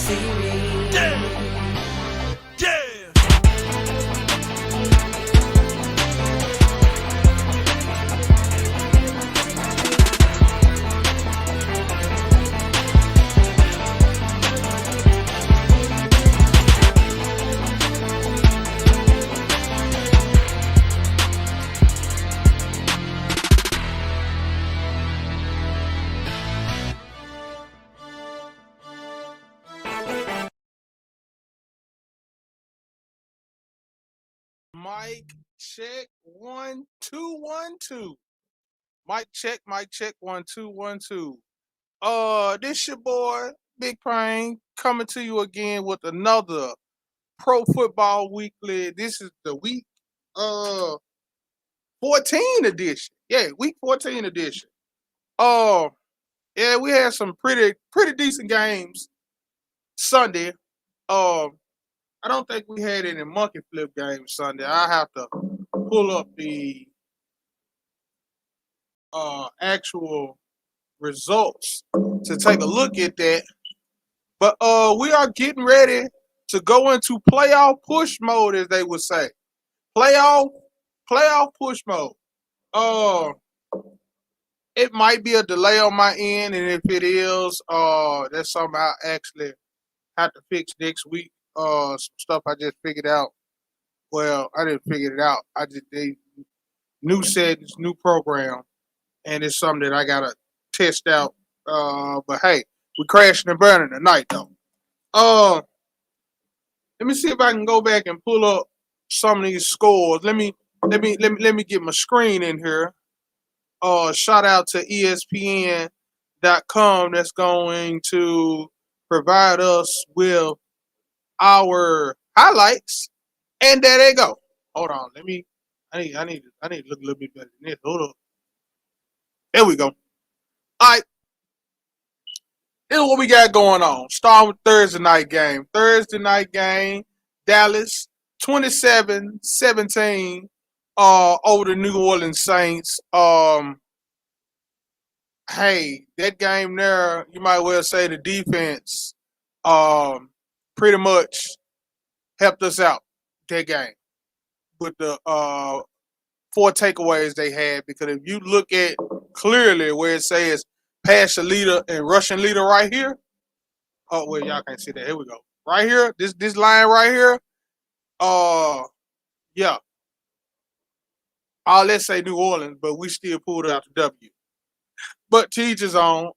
see me. Yeah. Yeah. Mic check 1 2 1 2. Mic check 1 2 1 2. This your boy Big Pain coming to you again with another Pro Football Weekly. This is the week 14 edition. Yeah, week 14 edition. Yeah, we had some pretty decent games Sunday. I don't think we had any monkey flip games Sunday. I have to pull up the actual results to take a look at that. But we are getting ready to go into playoff push mode, as they would say. Playoff push mode. It might be a delay on my end, and if it is, that's something I actually have to fix next week. Some stuff I just figured out. Well, I didn't figure it out. They new settings, new program, and it's something that I gotta test out. But hey, we crashing and burning tonight though. Let me see if I can go back and pull up some of these scores. Let me get my screen in here. Shout out to ESPN.com that's going to provide us with our highlights. And there they go. Hold on. I need to look a little bit better than this. Hold up. There we go. All right. This is what we got going on. Starting with Thursday night game. Thursday night game, Dallas 27-17 over the New Orleans Saints. Hey, that game there, you might well say the defense pretty much helped us out that game with the 4 takeaways they had, because if you look at clearly where it says passer leader and rushing leader right here. Oh, well, y'all can't see that. Here we go. Right here, this line right here. Yeah. Let's say New Orleans, but we still pulled out the W. But to each his own.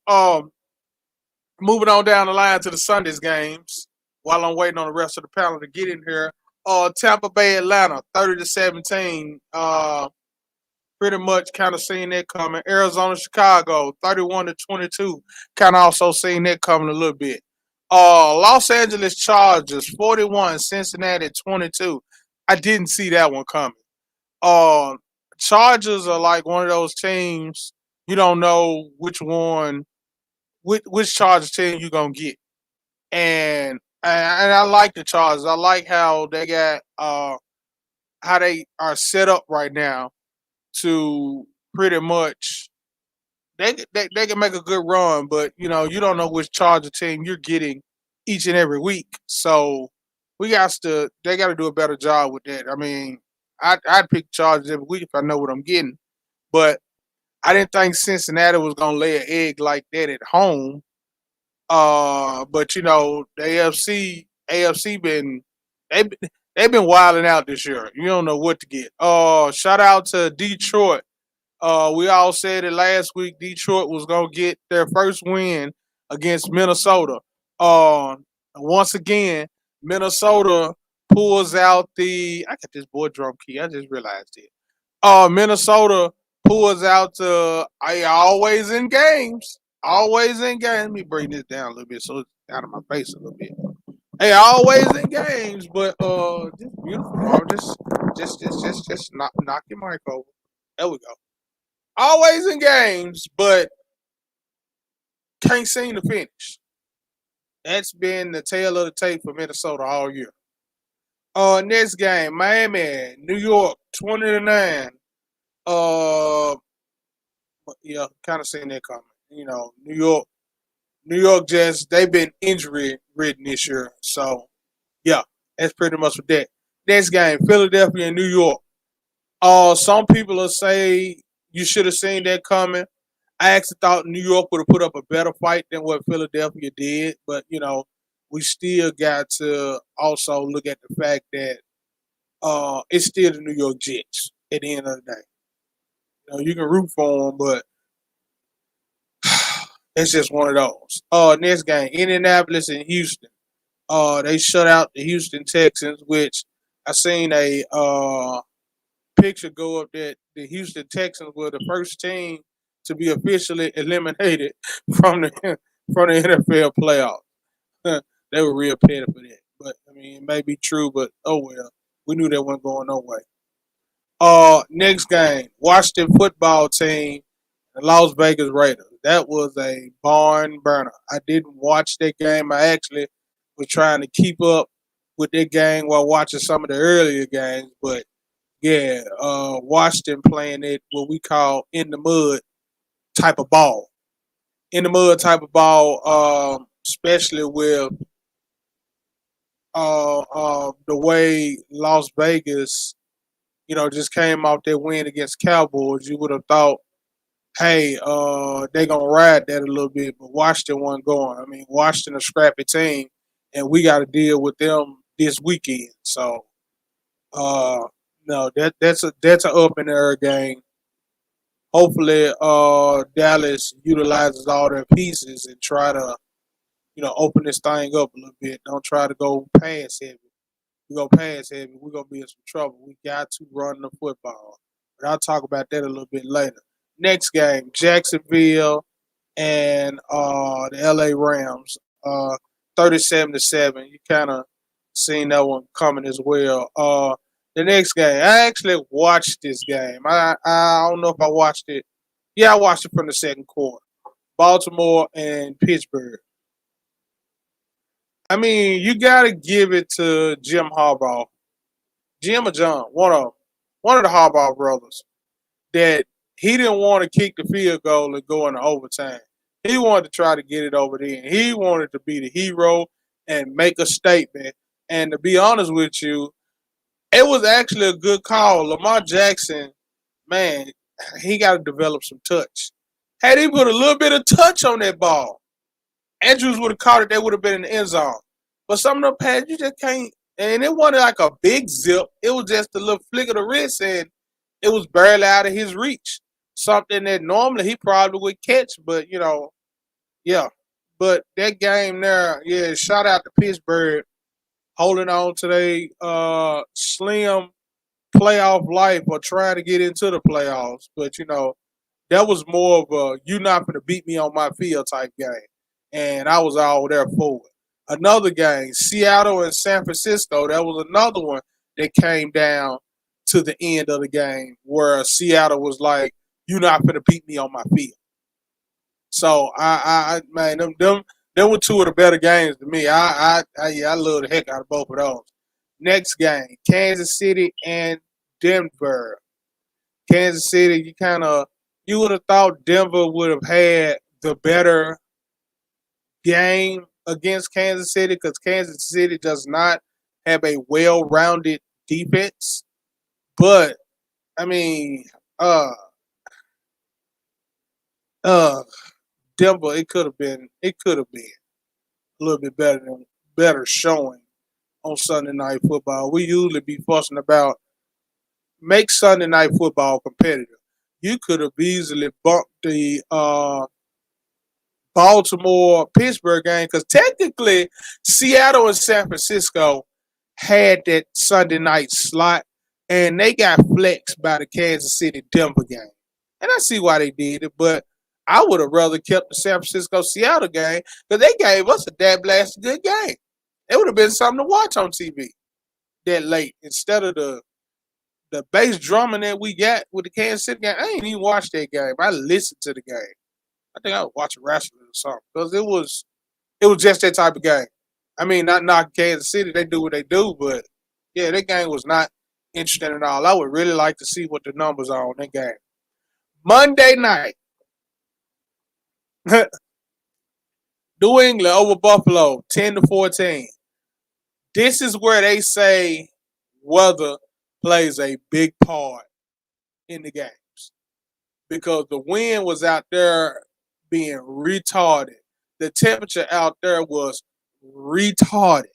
Moving on down the line to the Sunday's games while I'm waiting on the rest of the panel to get in here. Tampa Bay, Atlanta, 30-17. Pretty much kind of seen that coming. Arizona, Chicago, 31-22. Kind of also seen that coming a little bit. Los Angeles Chargers, 41. Cincinnati, 22. I didn't see that one coming. Chargers are like one of those teams you don't know which Chargers team you're going to get. And I like the Chargers. I like how they got how they are set up right now to pretty much they can make a good run, but you don't know which Charger team you're getting each and every week. So they got to do a better job with that. I mean, I'd pick Chargers every week if I know what I'm getting, but I didn't think Cincinnati was gonna lay an egg like that at home. But the AFC they've been wilding out this year. You don't know what to get. Shout out to Detroit. We all said it last week. Detroit was gonna get their first win against Minnesota. Once again, Minnesota pulls out I got this boy drum key. I just realized it. Minnesota pulls out always in games. Always in games. Let me bring this down a little bit so it's out of my face a little bit. Hey, always in games, but just beautiful, bro. Just knock your mic over. There we go. Always in games, but can't seem to finish. That's been the tail of the tape for Minnesota all year. Next game, Miami, New York, 20-9. Yeah, kind of seen that coming. New York they've been injury written this year. So yeah, that's pretty much what that. Next game, Philadelphia and New York. Some people will say you should have seen that coming. I actually thought New York would have put up a better fight than what Philadelphia did, but we still got to also look at the fact that it's still the New York Jets at the end of the day. You can root for them, but it's just one of those. Next game, Indianapolis and Houston. They shut out the Houston Texans, which I seen a picture go up that the Houston Texans were the first team to be officially eliminated from the NFL playoffs. They were real petty for that, but I mean it may be true, but oh well, we knew that wasn't going no way. Next game, Washington football team, the Las Vegas Raiders. That was a barn burner. I didn't watch that game. I actually was trying to keep up with that game while watching some of the earlier games, but yeah, Washington playing it what we call in the mud type of ball. In the mud type of ball, especially with the way Las Vegas, just came off their win against Cowboys. You would have thought, hey, they're gonna ride that a little bit, but Washington wasn't going. I mean, Washington a scrappy team, and we got to deal with them this weekend. So, no, that's a up in the air game. Hopefully, Dallas utilizes all their pieces and try to, open this thing up a little bit. Don't try to go pass heavy. We go pass heavy, we're gonna be in some trouble. We got to run the football. But I'll talk about that a little bit later. Next game, Jacksonville and the LA Rams. 37-7. You kind of seen that one coming as well. The next game, I actually watched this game. I don't know if I watched it. Yeah, I watched it from the second quarter. Baltimore and Pittsburgh. I mean, you got to give it to Jim Harbaugh. Jim or John, one of the Harbaugh brothers, that he didn't want to kick the field goal and go into overtime. He wanted to try to get it over there. He wanted to be the hero and make a statement. And to be honest with you, it was actually a good call. Lamar Jackson, man, he got to develop some touch. Had he put a little bit of touch on that ball, Andrews would have caught it. They would have been in the end zone. But some of the pads, you just can't. And it wasn't like a big zip. It was just a little flick of the wrist, and it was barely out of his reach. Something that normally he probably would catch, but, yeah. But that game there, yeah, shout out to Pittsburgh holding on to their slim playoff life or trying to get into the playoffs. But, that was more of a you not going to beat me on my field type game. And I was all there for it. Another game, Seattle and San Francisco, that was another one that came down to the end of the game where Seattle was like, you're not going to beat me on my field. So, man, them were two of the better games to me. I love the heck out of both of those. Next game, Kansas City and Denver. Kansas City, you would have thought Denver would have had the better game against Kansas City because Kansas City does not have a well-rounded defense. But I mean, Denver, it could have been a little bit better showing on Sunday Night Football. We usually be fussing about make Sunday Night Football competitive. You could have easily bumped the Baltimore Pittsburgh game because technically Seattle and San Francisco had that Sunday night slot and they got flexed by the Kansas City Denver game. And I see why they did it, but I would have rather kept the San Francisco Seattle game because they gave us a dad blast good game. It would have been something to watch on TV that late instead of the bass drumming that we got with the Kansas City game. I ain't even watched that game. I listened to the game. I think I was watching wrestling or something because it was just that type of game. I mean, not knocking Kansas City, they do what they do, but yeah, that game was not interesting at all. I would really like to see what the numbers are on that game. Monday night, the New England over Buffalo, 10-14. This is where they say weather plays a big part in the games because the wind was out there being retarded. The temperature out there was retarded.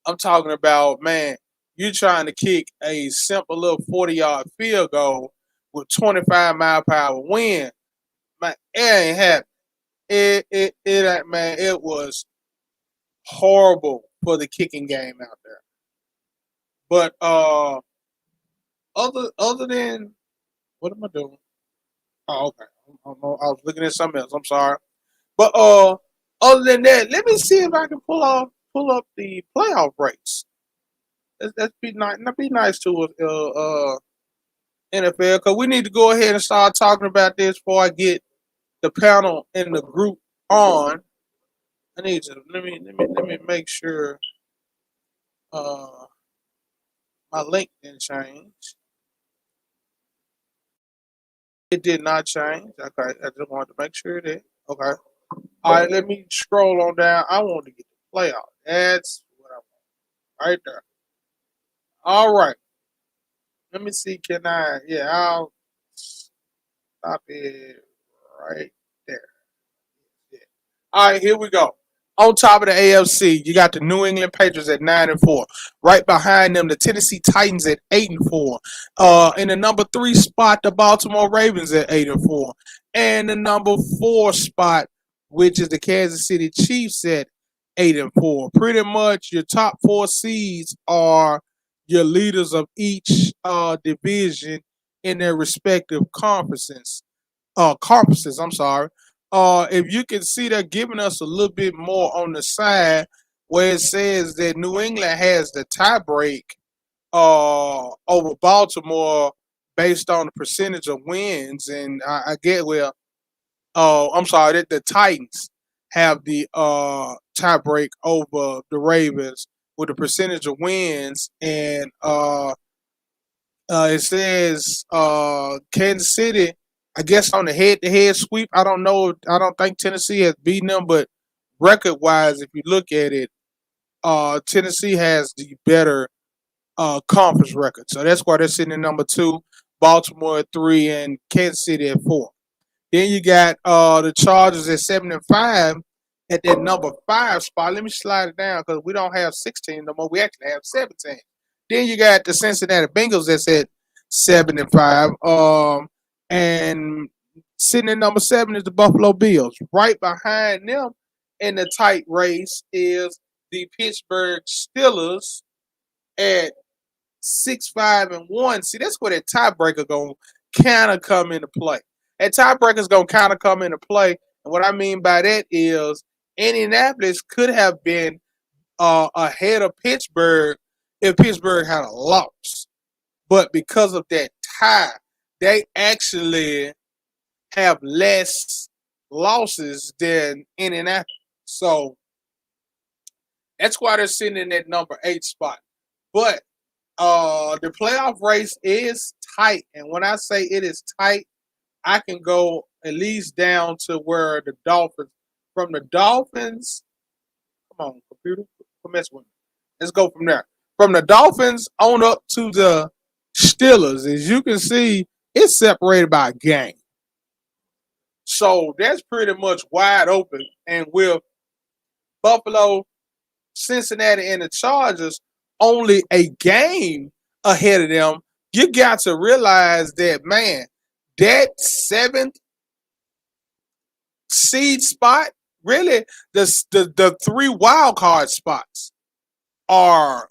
I'm talking about, man, you trying to kick a simple little 40-yard field goal with 25-mile-per-hour wind. Man, it ain't happening. Man, it was horrible for the kicking game out there. But other than what am I doing? Oh, okay. I was looking at something else. I'm sorry. But other than that, let me see if I can pull up the playoff race. That'd be nice. That'd be nice to NFL because we need to go ahead and start talking about this before I get the panel and the group on. I need to let me make sure my link didn't change. It did not change. Okay, I just wanted to make sure that. Okay. All right, let me scroll on down. I want to get the playoff. That's what I want. Right there. All right. Let me see. Can I? Yeah, I'll stop it right there. Yeah. All right, here we go. On top of the AFC, you got the New England Patriots at 9-4. Right behind them, the Tennessee Titans at 8-4. In the number 3 spot, the Baltimore Ravens at 8-4. And the number 4 spot, which is the Kansas City Chiefs at 8-4. Pretty much your top 4 seeds are your leaders of each division in their respective conferences. I'm sorry. If you can see, they're giving us a little bit more on the side where it says that New England has the tie break over Baltimore based on the percentage of wins, and I get where. I'm sorry, that the Titans have the tie break over the Ravens with the percentage of wins, and it says Kansas City, I guess on the head-to-head sweep. I don't know. I don't think Tennessee has beaten them, but record-wise, if you look at it, Tennessee has the better conference record. So that's why they're sitting at number 2, Baltimore at 3, and Kansas City at 4. Then you got the Chargers at 7-5 at that number 5 spot. Let me slide it down because we don't have 16 no more. We actually have 17. Then you got the Cincinnati Bengals that's at 7-5. And sitting at number 7 is the Buffalo Bills. Right behind them in the tight race is the Pittsburgh Steelers at 6-5-1. See, that's where that tiebreaker gonna kind of come into play. That tiebreaker's gonna kind of come into play, and what I mean by that is Indianapolis could have been ahead of Pittsburgh if Pittsburgh had a loss, but because of that tie, they actually have less losses than Indianapolis. So that's why they're sitting in that number 8 spot. But the playoff race is tight. And when I say it is tight, I can go at least down to where the Dolphins, from the Dolphins, come on, computer, come mess with me. Let's go from there. From the Dolphins on up to the Steelers, as you can see, it's separated by a game. So that's pretty much wide open. And with Buffalo, Cincinnati, and the Chargers only a game ahead of them, you got to realize that, man, that 7th seed spot, really, the 3 wild card spots are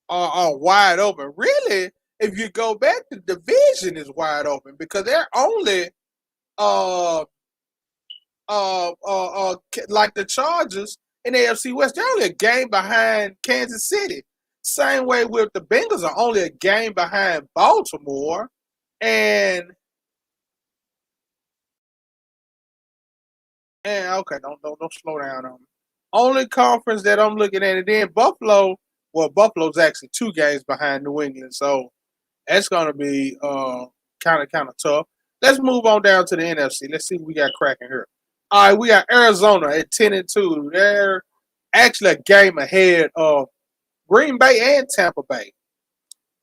wide open. Really, if you go back, the division is wide open because they're only like the Chargers in the AFC West, they're only a game behind Kansas City. Same way with the Bengals are only a game behind Baltimore. And okay, don't slow down on me. Only conference that I'm looking at, and then Buffalo. Well, Buffalo's actually 2 games behind New England, so that's gonna be kind of tough. Let's move on down to the NFC. Let's see what we got cracking here. All right, we got Arizona at 10-2. They're actually a game ahead of Green Bay and Tampa Bay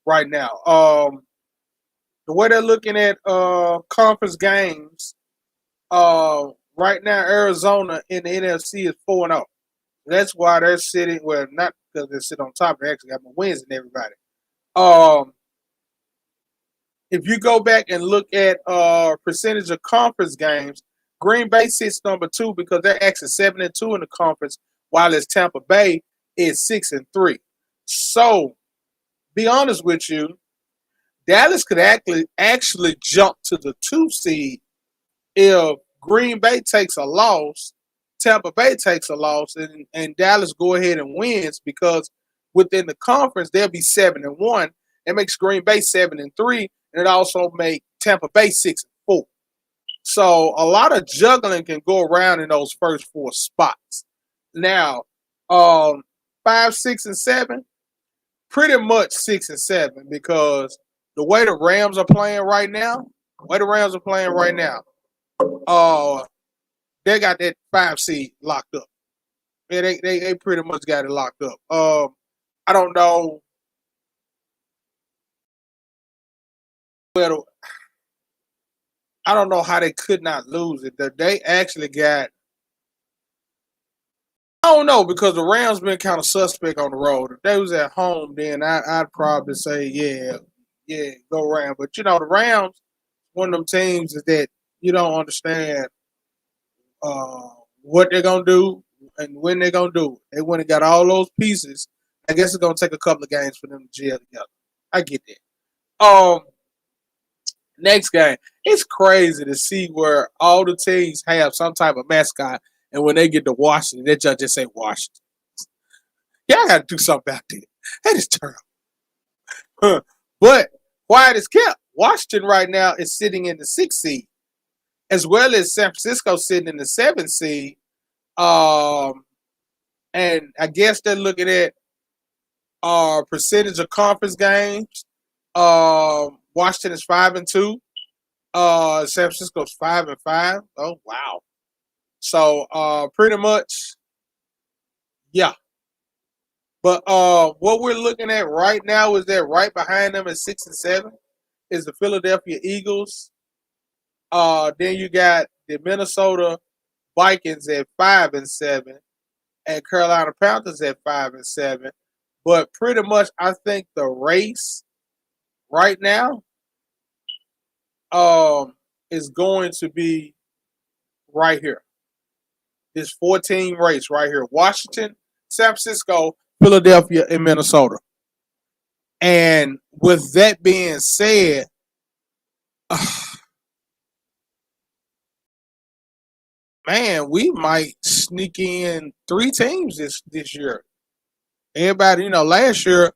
right now. The way they're looking at conference games, right now Arizona in the NFC is 4-0. That's why they're sitting. Well, not because they sit on top. They actually got more wins than everybody. Um, if you go back and look at percentage of conference games, Green Bay sits number 2 because they're actually 7-2 in the conference, while it's Tampa Bay is 6-3. So, be honest with you, Dallas could actually jump to the 2 seed if Green Bay takes a loss, Tampa Bay takes a loss, and Dallas go ahead and wins, because within the conference they'll be 7-1. It makes Green Bay 7-3, and it also makes Tampa Bay 6-4. So a lot of juggling can go around in those first 4 spots. Now, 5, 6, and 7, pretty much 6 and 7, because the way the Rams are playing right now, they got that 5 seed locked up. Yeah, they pretty much got it locked up. I don't know. Well, I don't know how they could not lose it. They actually got. I don't know, because the Rams been kind of suspect on the road. If they was at home, then I'd probably say yeah, go Rams. But the Rams, one of them teams is that you don't understand what they're gonna do and when they're gonna do it. They went and got all those pieces. I guess it's gonna take a couple of games for them to gel together. I get that. Next game, it's crazy to see where all the teams have some type of mascot, and when they get to Washington, they just say Washington. Y'all got to do something about that. That is terrible. But quiet is kept. Washington right now is sitting in the 6th seed, as well as San Francisco sitting in the 7th seed. And I guess they're looking at percentage of conference games. Washington is 5-2. San Francisco's 5-5. Oh wow! So pretty much, yeah. But what we're looking at right now is that right behind them at 6 and 7 is the Philadelphia Eagles. Then you got the Minnesota Vikings at 5-7, and Carolina Panthers at 5-7. But pretty much, I think the race right now is going to be right here. This 14 race right here. Washington, San Francisco, Philadelphia, and Minnesota. And with that being said, man, we might sneak in 3 teams this year. Everybody, last year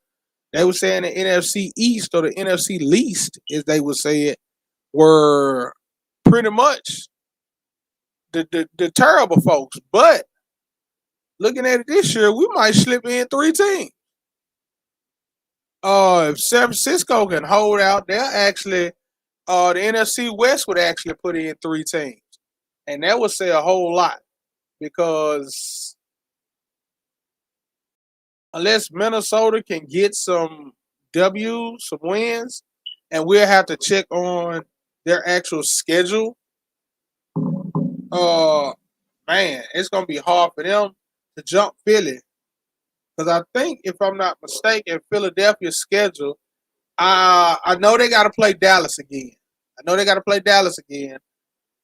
they were saying the NFC East or the NFC least, as they would say it, were pretty much the terrible folks. But looking at it this year, we might slip in 3 teams. If San Francisco can hold out, they'll actually the NFC West would actually put in 3 teams, and that would say a whole lot, because unless Minnesota can get some W's, some wins, and we'll have to check on their actual schedule. Man, it's gonna be hard for them to jump Philly, because I think, if I'm not mistaken, Philadelphia's schedule. I know they got to play Dallas again.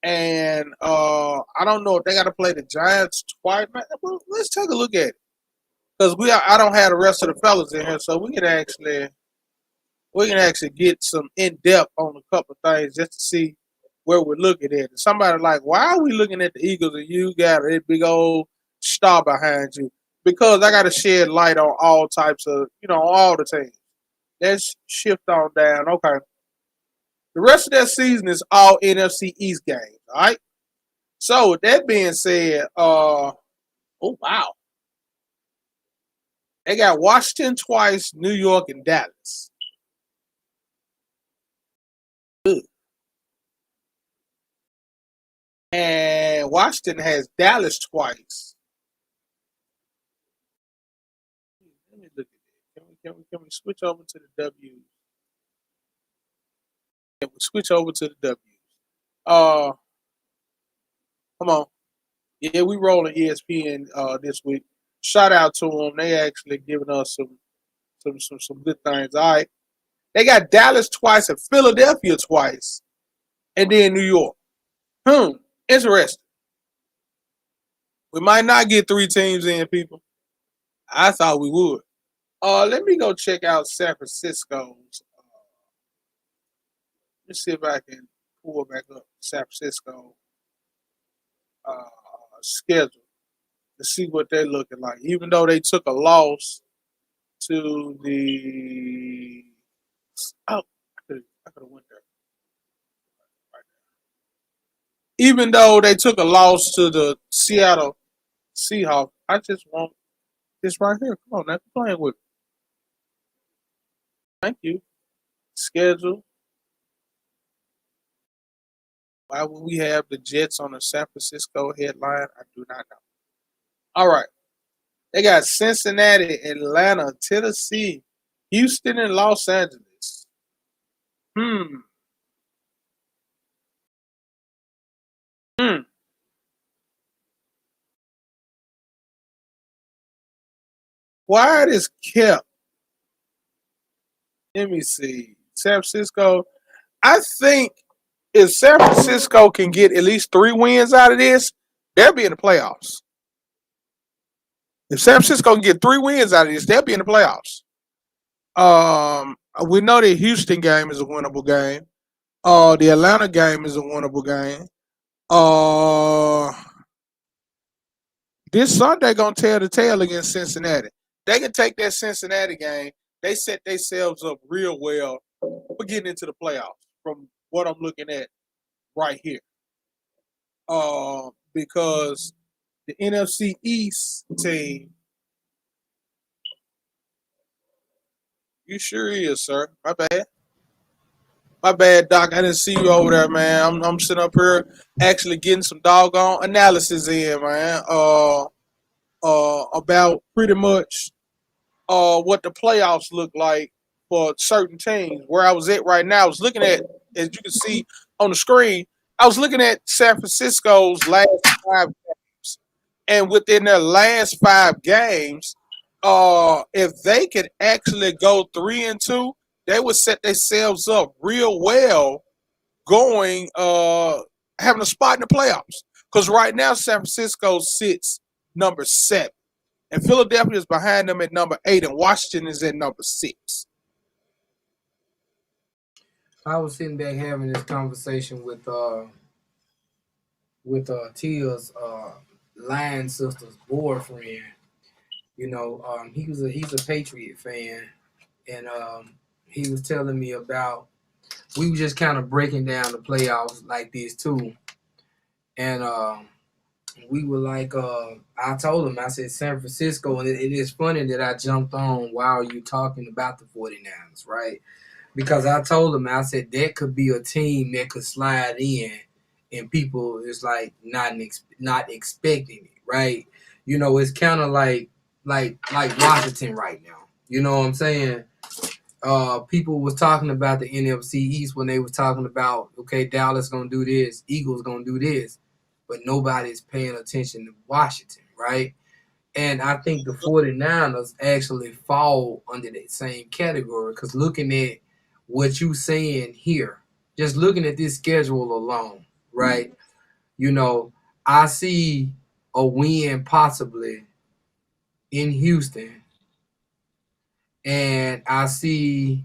And I don't know if they got to play the Giants twice. Well, let's take a look at it, because I don't have the rest of the fellas in here, so we can actually get some in depth on a couple of things just to see where we're looking at. And somebody like, why are we looking at the Eagles and you got a big old star behind you? Because I got to shed light on all types of, all the teams. Let's shift on down. Okay. The rest of that season is all NFC East games. All right. So with that being said, oh wow. They got Washington twice, New York, and Dallas. Good. And Washington has Dallas twice. Let me look at it. Can we switch over to the W? Can we switch over to the W? Come on. Yeah, we rolling ESPN this week. Shout out to them. They actually giving us some good things. All right. They got Dallas twice and Philadelphia twice. And then New York. Interesting. We might not get 3 teams in, people. I thought we would. Let me go check out San Francisco's. Let's see if I can pull back up San Francisco schedule to see what they're looking like. Even though they took a loss to the I could have went there. Even though they took a loss to the Seattle Seahawks, I just want this right here. Come on, now, playing with me. Thank you. Schedule. Why would we have the Jets on the San Francisco headline? I do not know. All right. They got Cincinnati, Atlanta, Tennessee, Houston, and Los Angeles. Hmm. Why is kept? Let me see. San Francisco. I think if San Francisco can get at least 3 wins out of this, they'll be in the playoffs. If San Francisco can get 3 wins out of this, they'll be in the playoffs. We know the Houston game is a winnable game. The Atlanta game is a winnable game. This Sunday gonna tell the tale against Cincinnati. They can take that Cincinnati game. They set themselves up real well for getting into the playoffs. From what I'm looking at right here, because the NFC East team, you sure is, sir. My bad, Doc. I didn't see you over there, man. I'm sitting up here actually getting some doggone analysis in, man. About pretty much what the playoffs look like for certain teams. Where I was at right now, I was looking at, as you can see on the screen, I was looking at San Francisco's last 5 games, and within their last 5 games, if they could actually go 3-2, they would set themselves up real well, going having a spot in the playoffs. Because right now, San Francisco sits number 7. And Philadelphia is behind them at number 8, and Washington is at number 6. I was sitting back having this conversation with Tia's line sister's boyfriend. You know, he's a Patriot fan, and he was telling me about, we were just kind of breaking down the playoffs like this too, and we were like, I told him, I said San Francisco, and it is funny that I jumped on while you talking about the 49ers, right? Because I told him, I said that could be a team that could slide in, and people is like not expecting it, right? You know, it's kind of like Washington right now. You know what I'm saying? People was talking about the NFC East when they was talking about, okay, Dallas gonna do this, Eagles gonna do this, but nobody's paying attention to Washington, right? And I think the 49ers actually fall under that same category, because looking at what you saying here, just looking at this schedule alone, right? You know, I see a win possibly in Houston, and I see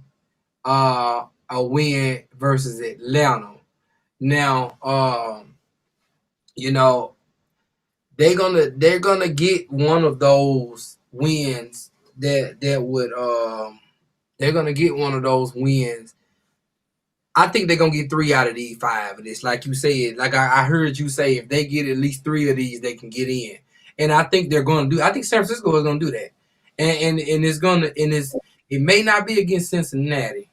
a win versus Atlanta. Now, you know, they're gonna get one of those wins that would they're gonna get one of those wins. I think they're gonna get 3 out of these 5 of this. Like you said, like I heard you say, if they get at least 3 of these, they can get in. And I think they're gonna do. I think San Francisco is gonna do that. And it's gonna, it may not be against Cincinnati,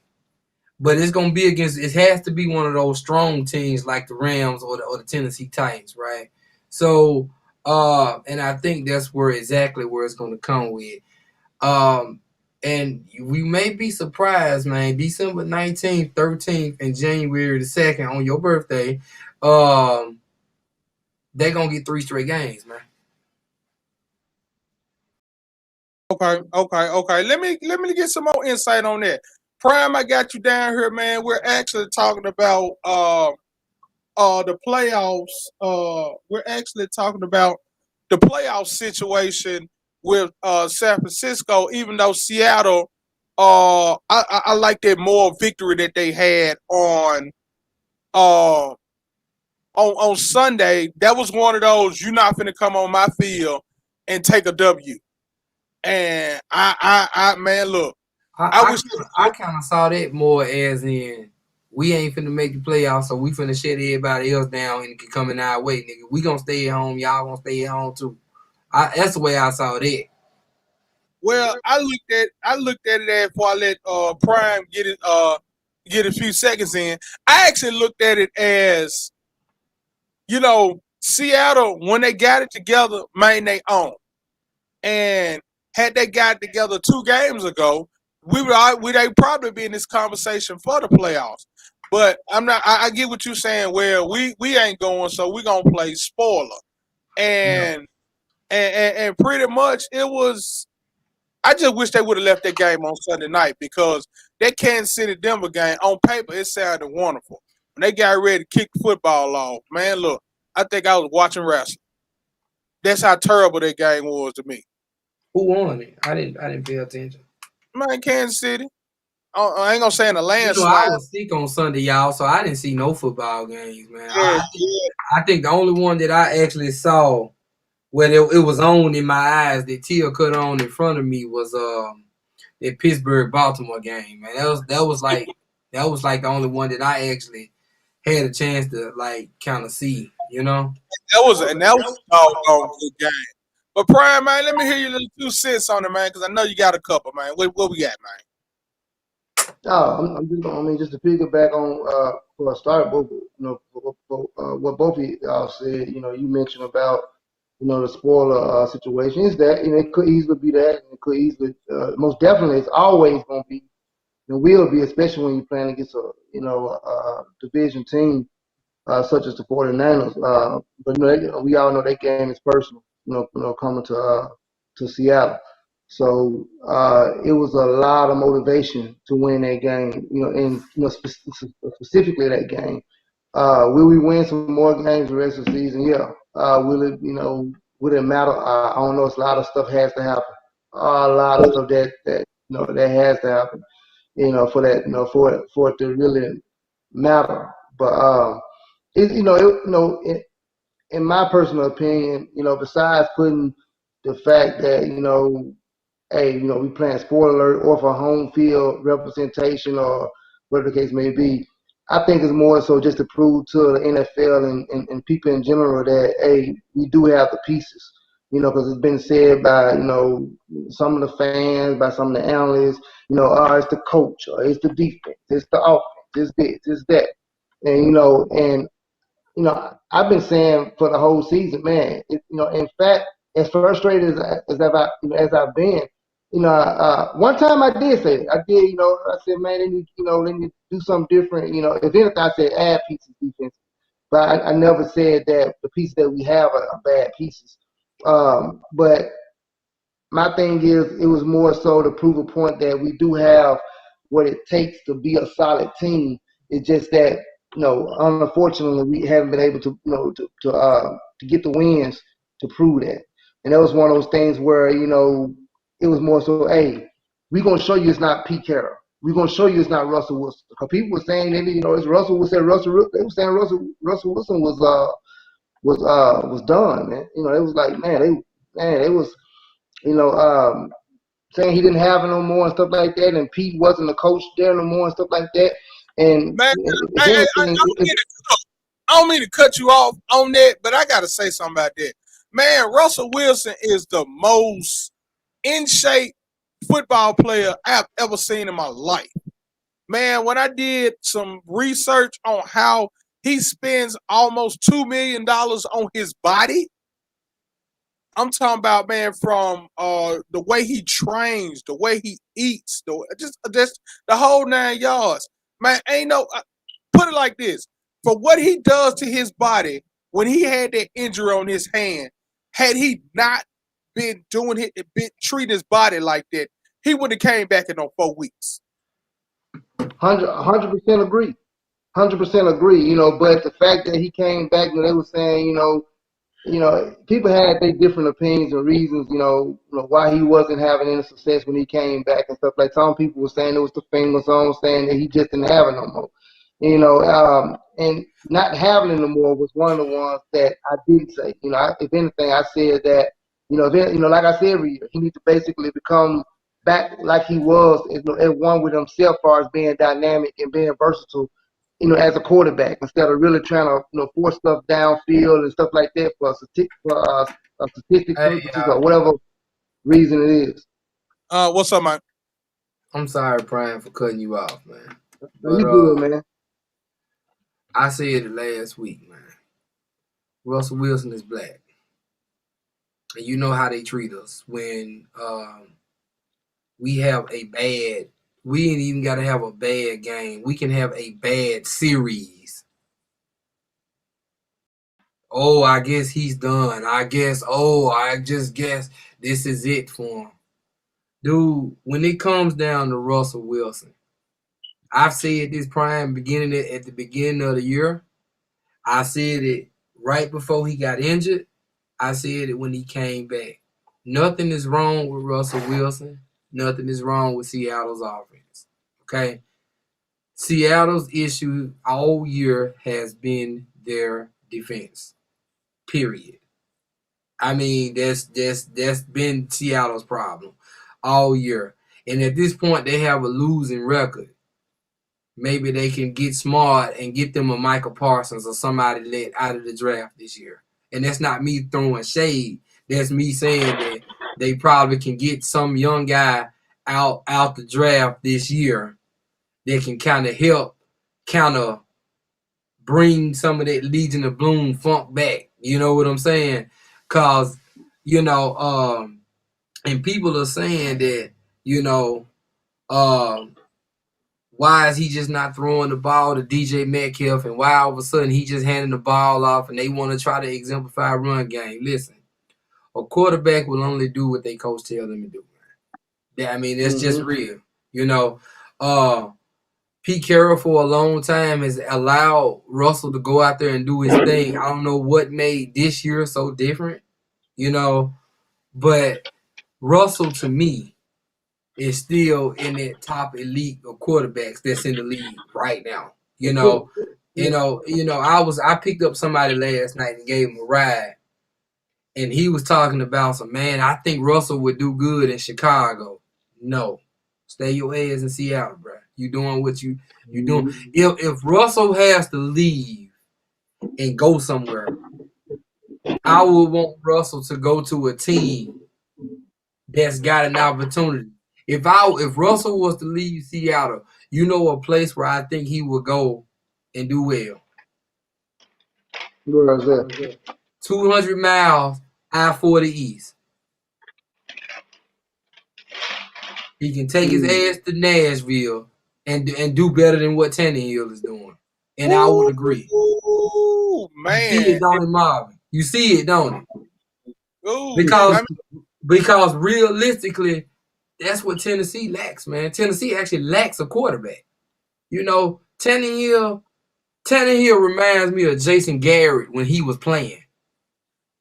But it's gonna be against. It has to be one of those strong teams like the Rams or the Tennessee Titans, right? So, and I think that's exactly where it's gonna come with. And we may be surprised, man. December 19th, 13th, and January the 2nd on your birthday, they're gonna get 3 straight games, man. Okay. Let me get some more insight on that. Prime, I got you down here, man. We're actually talking about the playoffs. We're actually talking about the playoff situation with San Francisco, even though Seattle, I like that more victory that they had uh, on Sunday. That was one of those, you're not finna come on my field and take a W. And I man, look, I kind of saw that more as in we ain't finna make the playoffs, so we finna shut everybody else down and it can come in our way, nigga. We gonna stay at home, y'all gonna stay at home too. That's the way I saw that. well, I looked at it as before I let Prime get a few seconds in. I actually looked at it as, Seattle, when they got it together, made they own. And had they got it together 2 games ago, they'd probably be in this conversation for the playoffs. But I'm not. I get what you're saying. Well, we ain't going, so we're gonna play spoiler. And pretty much it was. I just wish they would have left that game on Sunday night, because that Kansas City Denver game on paper, it sounded wonderful. When they got ready to kick the football off, man, look, I think I was watching wrestling. That's how terrible that game was to me. Who won it? I didn't pay attention. Man, Kansas City. I ain't gonna say in a landslide. I was sick on Sunday, y'all, so I didn't see no football games, man. I think the only one that I actually saw where it was on in my eyes that Tia cut on in front of me was that Pittsburgh Baltimore game, man. That was like the only one that I actually had a chance to like kind of see, That was a doggone good game. But Prime, man, let me hear your little 2 cents on it, man, because I know you got a couple, man. What we got, man? Just to piggyback on for a start, what both of y'all said. You mentioned about the spoiler situation. Is that it could easily be that, and it could easily, most definitely, it's always going to be, and will be, especially when you're playing against a division team such as the 49ers. But we all know that game is personal. Coming to Seattle. So it was a lot of motivation to win that game. And specifically that game. Will we win some more games the rest of the season? Yeah. Will it? Will it matter? I don't know. It's a lot of stuff has to happen. A lot of stuff that has to happen. For that. For it to really matter. But in my personal opinion, besides putting the fact that, hey, we playing sport alert or for home field representation or whatever the case may be, I think it's more so just to prove to the NFL and people in general that, hey, we do have the pieces, because it's been said by, some of the fans, by some of the analysts, it's the coach or it's the defense, it's the offense, it's this, it's that. And, I've been saying for the whole season, man. In fact, as frustrated as I've been, one time I did say it. I did, I said, man, they need to do something different. If anything, I said add pieces defense, but I never said that the pieces that we have are bad pieces. But my thing is, it was more so to prove a point that we do have what it takes to be a solid team. It's just that, unfortunately, we haven't been able to, to get the wins to prove that. And that was one of those things where, it was more so, hey, we're gonna show you it's not Pete Carroll. We're gonna show you it's not Russell Wilson. Because people were saying, it's Russell. They were saying Russell Wilson was done, man. It was like, it was, saying he didn't have it no more and stuff like that, and Pete wasn't the coach there no more and stuff like that. And man, I don't mean to cut you off on that, but I got to say something about that. Man, Russell Wilson is the most in shape football player I've ever seen in my life. man, when I did some research on how he spends almost $2 million on his body, I'm talking about, man, from the way he trains, the way he eats, just the whole 9 yards. Man, ain't no put it like this. For what he does to his body when he had that injury on his hand, had he not been treating his body like that, he would have came back in 4 weeks. 100% agree. 100% agree. You know, but the fact that he came back, they were saying, people had their different opinions and reasons, why he wasn't having any success when he came back and stuff. Like some people were saying it was the famous song, saying that he just didn't have it no more. And not having it no more was one of the ones that I did say. If anything, I said that, like I said every year, he needs to basically become back like he was at one with himself, as far as being dynamic and being versatile, as a quarterback, instead of really trying to force stuff downfield and stuff like that for statistics purposes or whatever reason it is. What's up, Mike? I'm sorry, Brian, for cutting you off, man. But, you good, man. I said it last week, man. Russell Wilson is black. And you know how they treat us when we have a bad. We ain't even got to have a bad game. We can have a bad series. Oh, I guess he's done. I just guess this is it for him. Dude, when it comes down to Russell Wilson, I've said this prime at the beginning of the year. I said it right before he got injured. I said it when he came back. Nothing is wrong with Russell Wilson. Nothing is wrong with Seattle's offense. Okay? Seattle's issue all year has been their defense. Period. I mean, that's been Seattle's problem all year. And at this point, they have a losing record. Maybe they can get smart and get them a Michael Parsons or somebody let out of the draft this year. And that's not me throwing shade. That's me saying that they probably can get some young guy out the draft this year that can kind of help bring some of that Legion of Bloom funk back. You know what I'm saying? Because, and people are saying that, why is he just not throwing the ball to DJ Metcalf, and why all of a sudden he just handing the ball off and they want to try to exemplify run game? Listen, a quarterback will only do what they coach tell them to do. I mean, that's just real. Pete Carroll for a long time has allowed Russell to go out there and do his thing. I don't know what made this year so different, but Russell, to me, is still in that top elite of quarterbacks that's in the league right now. I picked up somebody last night and gave him a ride, and he was talking about I think Russell would do good in Chicago. No, stay your ass in Seattle, bro. You doing what you doing. If Russell has to leave and go somewhere, I would want Russell to go to a team that's got an opportunity. If Russell was to leave Seattle, a place where I think he would go and do well. Where is that? 200 miles, I-40 East. He can take his ass to Nashville and do better than what Tannehill is doing. And I would agree. Ooh, man. You see it, don't it, Marvin? You see it, don't it? Ooh, because realistically, that's what Tennessee lacks, man. Tennessee actually lacks a quarterback. Tannehill reminds me of Jason Garrett when he was playing.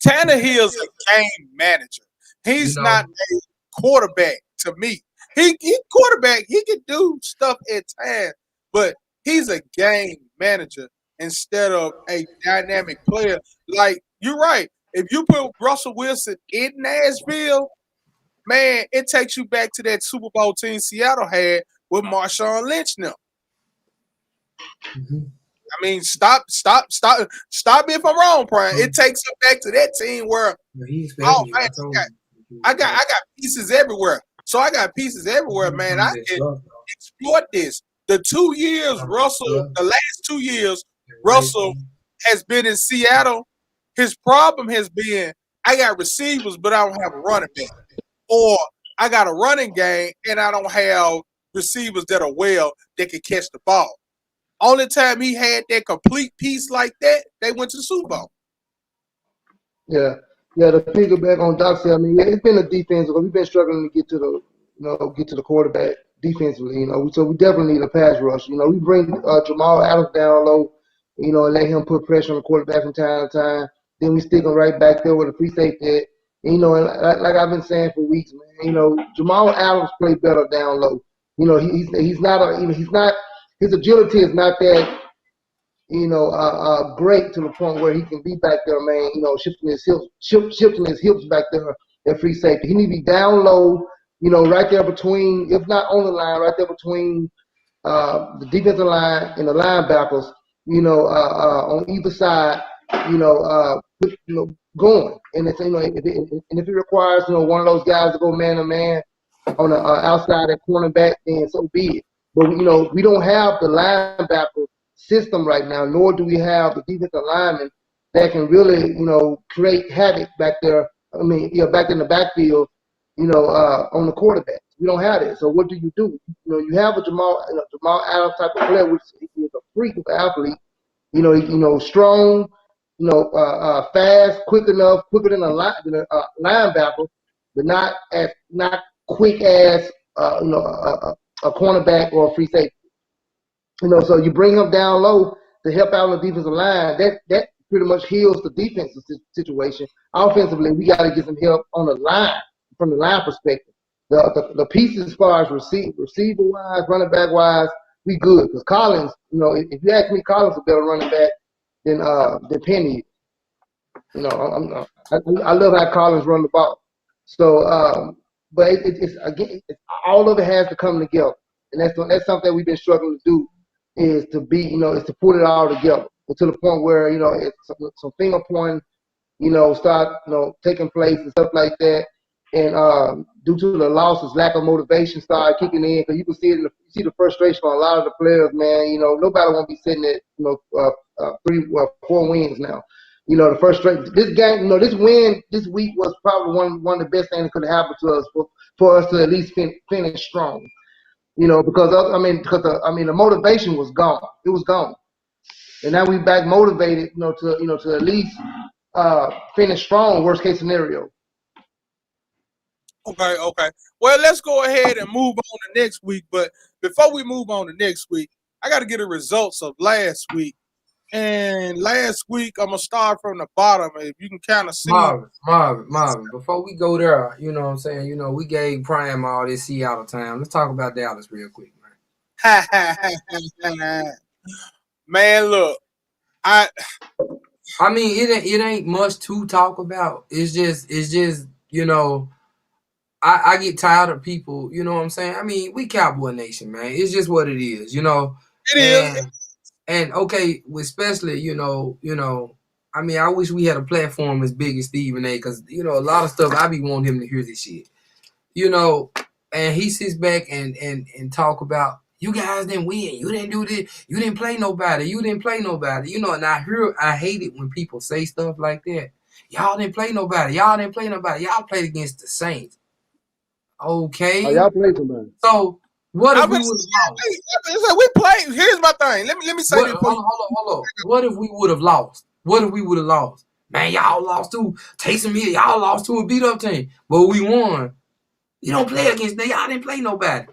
Tannehill's a game manager. He's not a quarterback to me. He quarterback. He can do stuff at times, but he's a game manager instead of a dynamic player. Like, you're right. If you put Russell Wilson in Nashville, man, it takes you back to that Super Bowl team Seattle had with Marshawn Lynch now. I mean, stop me if I'm wrong, Brian. It takes you back to that team where I got pieces everywhere. So I got pieces everywhere, man. I can exploit this. The 2 years Russell, the last 2 years Russell has been in Seattle, his problem has been I got receivers, but I don't have a running back. Or I got a running game and I don't have receivers that are that can catch the ball. Only time he had that complete piece like that, they went to the Super Bowl. Yeah. To piggyback on Doc said, I mean, it's been a defense because we've been struggling to get to the quarterback defensively. So we definitely need a pass rush. We bring Jamal Adams down low, and let him put pressure on the quarterback from time to time. Then we stick him right back there with a free safety. And, like I've been saying for weeks, man. Jamal Adams play better down low. He's not his agility is not that. Great to the point where he can be back there, man. Shifting his hips back there at free safety. He need to be down low, right there between, if not on the line, right there between the defensive line and the linebackers. On either side. Going. And it's if it requires one of those guys to go man to man on the outside at cornerback, then so be it. But we don't have the linebacker system right now, nor do we have the defensive linemen that can really, create havoc back there. Back in the backfield, on the quarterback. We don't have it. So what do? You have a Jamal Adams type of player, which is a freak of an athlete. Strong, fast, quicker than a linebacker, but not quick as a cornerback or a free safety. So you bring him down low to help out on the defensive line. That pretty much heals the defensive situation. Offensively, we got to get some help on the line from the line perspective. The pieces as far as receiver wise, running back wise, we good. Because Collins, if you ask me, Collins is a better running back than Penny. I love how Collins run the ball. So, but it's all of it has to come together, and that's something that we've been struggling to do. Is to put it all together to the point where it's some finger pointing, start taking place and stuff like that, and due to the losses, lack of motivation start kicking in, because you can see the frustration on a lot of the players, man. Nobody want to be sitting at 4 wins now. The frustration. This game, this win this week was probably one of the best things that could have happened to us for us to at least finish strong. Because the motivation was gone. It was gone, and now we back motivated. To at least finish strong. Worst case scenario. Okay. Well, let's go ahead and move on to next week. But before we move on to next week, I got to get the results of last week. And last week, I'm gonna start from the bottom. If you can kind of see Marvin. Before we go there, you know what I'm saying. We gave Prime all this Seattle time. Let's talk about Dallas real quick, man. Man, look, I mean, it ain't much to talk about. It's just I get tired of people. You know what I'm saying? I mean, we Cowboy Nation, man. It's just what it is. It is. And okay, especially, I mean, I wish we had a platform as big as Stephen A. Because, a lot of stuff, I be wanting him to hear this shit. And he sits back and talk about, you guys didn't win. You didn't do this. You didn't play nobody. And I hate it when people say stuff like that. Y'all didn't play nobody. Y'all played against the Saints. Okay. Oh, y'all played somebody. So, what if we would have lost? We played. Here's my thing. Let me say this. Hold on. What if we would have lost? Man, y'all lost to Taysom Hill. Y'all lost to a beat up team, but we won. You don't play against them. Y'all didn't play nobody.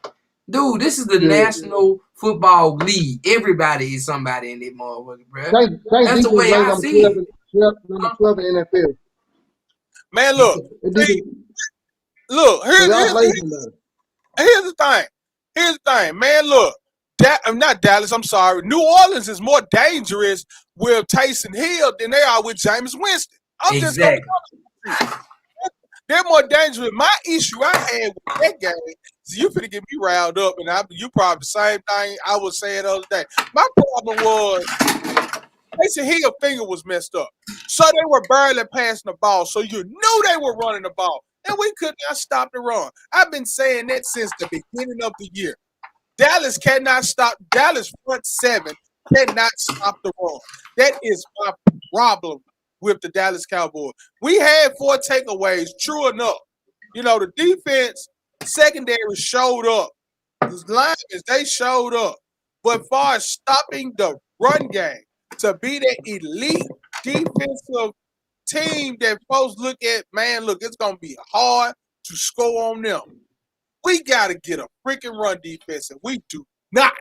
Dude, this is the National Football League. Everybody is somebody in that motherfucker, bro. That's the way I see it. Number 12 in the NFL. Man, look. Here's the thing. Man, look. Not Dallas, I'm sorry. New Orleans is more dangerous with Taysom Hill than they are with Jameis Winston. Exactly. They're more dangerous. My issue I had with that game, so you finna get me riled up, and you probably the same thing I was saying the other day. My problem was Taysom Hill's finger was messed up. So they were barely passing the ball. So you knew they were running the ball. And we could not stop the run. I've been saying that since the beginning of the year. Dallas cannot stop. Dallas front seven cannot stop the run. That is my problem with the Dallas Cowboys. We had 4 takeaways, true enough. You know, the defense, secondary showed up. The linemen, they showed up. But as far as stopping the run game, to be that elite defensive team that folks look at, man, look, it's going to be hard to score on them. We got to get a freaking run defense, and we do not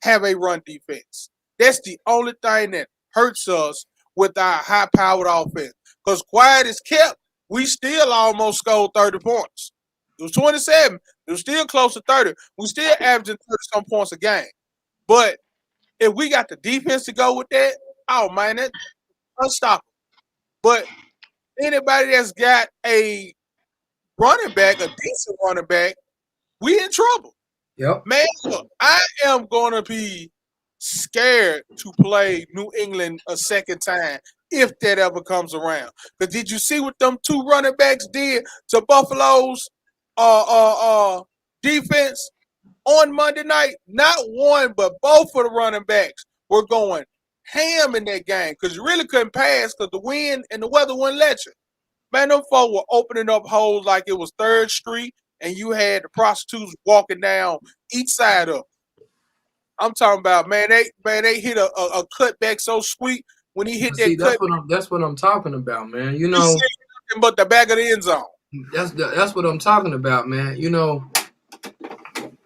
have a run defense. That's the only thing that hurts us with our high-powered offense. Because quiet is kept, we still almost scored 30 points. It was 27. It was still close to 30. We still averaging 30-some points a game. But if we got the defense to go with that, oh, man, that's unstoppable. But anybody that's got a running back, a decent running back, we in trouble. Yep. Man, look, I am going to be scared to play New England a second time if that ever comes around. Because did you see what them 2 running backs did to Buffalo's defense on Monday night? Not one, but both of the running backs were going ham in that game because you really couldn't pass because the wind and the weather wouldn't let you. Man, them folks were opening up holes like it was 3rd Street and you had the prostitutes walking down each side of them. I'm talking about, man, they hit a cutback so sweet when he hit that's what I'm talking about, man. You know, nothing but the back of the end zone. That's what I'm talking about, man. You know,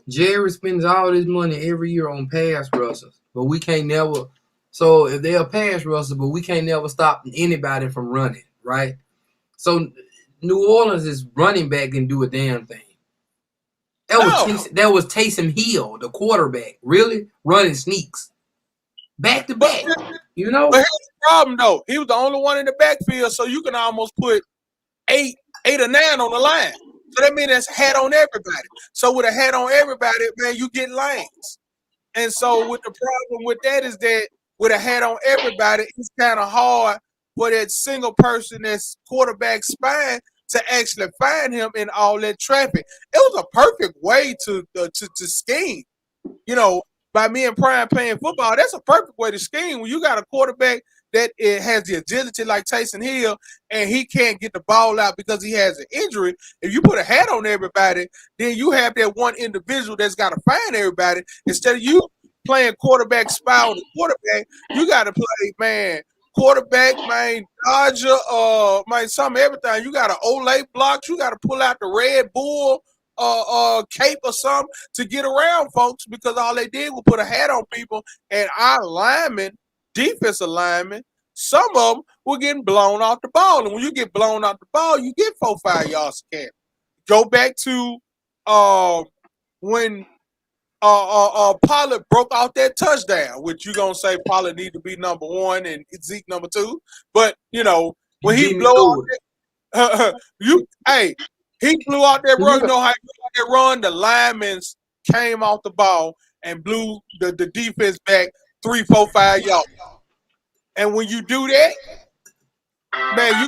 Jerry spends all this money every year on pass rushers, but we can't never. So if they're a pass rusher, but we can't never stop anybody from running, right? So New Orleans' running back didn't do a damn thing. That was Taysom Hill, the quarterback, really running sneaks, back to back. You know, but here's the problem though. He was the only one in the backfield, so you can almost put 8 or 9 on the line. So that means that's hat on everybody. So with a hat on everybody, man, you get lanes. And so with the problem with that is that with a hat on everybody, it's kind of hard for that single person that's quarterback spine to actually find him in all that traffic. It was a perfect way to scheme. You know, by me and Prime playing football, that's a perfect way to scheme. When you got a quarterback that has the agility like Taysom Hill and he can't get the ball out because he has an injury, if you put a hat on everybody, then you have that one individual that's got to find everybody. Instead of you playing quarterback spy on the quarterback, you got to play, man, quarterback, man, dodger, man, everything. You got to Olay blocks. You got to pull out the Red Bull cape or something to get around folks because all they did was put a hat on people. And our linemen, defensive linemen, some of them were getting blown off the ball. And when you get blown off the ball, you get 4-5 yards to carry. Go back to when Pollard broke out that touchdown, which you're going to say Pollard need to be number 1 and Zeke number 2. But, you know, when he blew out that, he blew out that run. You know how he blew out that run? The linemen came off the ball and blew the defense back 3, 4, 5 yards. And when you do that, man,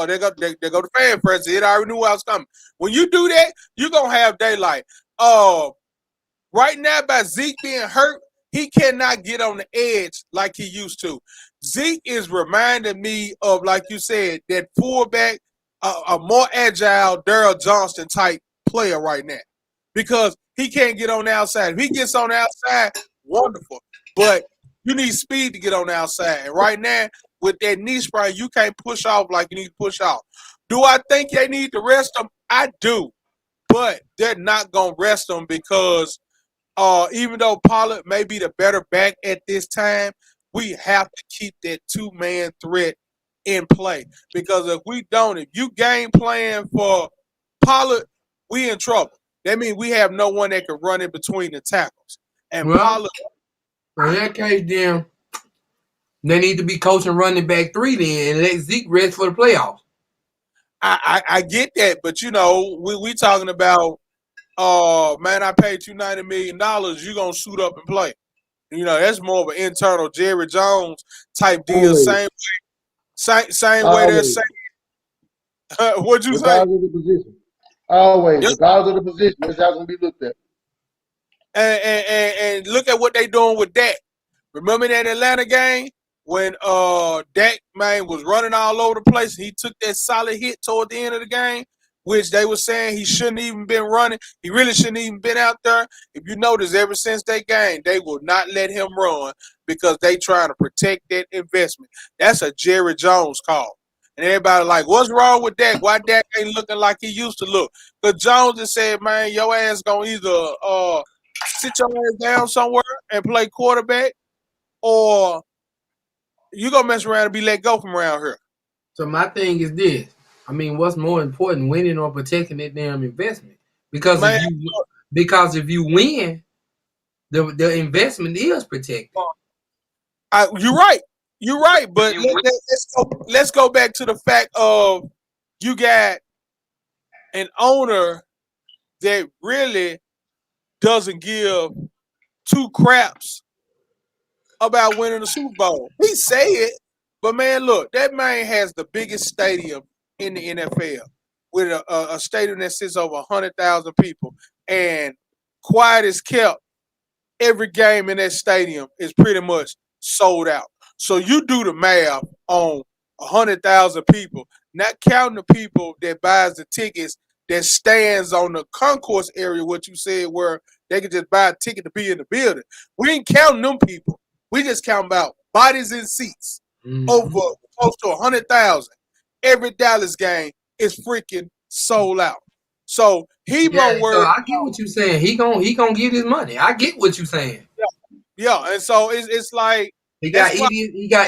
there go the fan press. It already knew I was coming. When you do that, you're going to have daylight. Right now, by Zeke being hurt, he cannot get on the edge like he used to. Zeke is reminding me of, like you said, that fullback, a more agile Daryl Johnston type player right now because he can't get on the outside. If he gets on the outside, wonderful. But you need speed to get on the outside. And right now, with that knee sprain, you can't push off like you need to push off. Do I think they need to rest him? I do. But they're not going to rest him because even though Pollard may be the better back at this time, we have to keep that 2-man threat in play. Because if we don't, if you game plan for Pollard, we in trouble. That means we have no one that can run in between the tackles. And Pollard. In that case, then they need to be coaching running back 3 then and let Zeke rest for the playoffs. I get that, but you know, we talking about man, I paid you $90 million, you're gonna suit up and play. You know, that's more of an internal Jerry Jones type deal. Same way they're saying. What'd you say? Regardless of the position. Always, regardless of the position, that's how it's gonna be looked at. And look at what they doing with Dak. Remember that Atlanta game when Dak, man, was running all over the place? He took that solid hit toward the end of the game, which they were saying he shouldn't even been running. He really shouldn't even been out there. If you notice, ever since that game, they will not let him run because they trying to protect that investment. That's a Jerry Jones call. And everybody like, what's wrong with Dak? Why Dak ain't looking like he used to look? Because Jones just said, man, your ass gonna either sit your ass down somewhere and play quarterback, or you gonna mess around and be let go from around here. So my thing is this. I mean, what's more important, winning or protecting that damn investment? Because Man, if you win, the investment is protected. You're right. You're right. But let's go back to the fact of you got an owner that really doesn't give two craps about winning the Super Bowl. He say it, but man, look, that man has the biggest stadium in the NFL with a stadium that sits over 100,000 people, and quiet is kept. Every game in that stadium is pretty much sold out. So you do the math on 100,000 people, not counting the people that buys the tickets that stands on the concourse area, what you said, where they can just buy a ticket to be in the building. We ain't counting them people. We just count about bodies and seats. Over close to 100,000. Every Dallas game is freaking sold out. So he more worried. So I get what you're saying. He gonna get his money. I get what you're saying. Yeah. And so it's like he got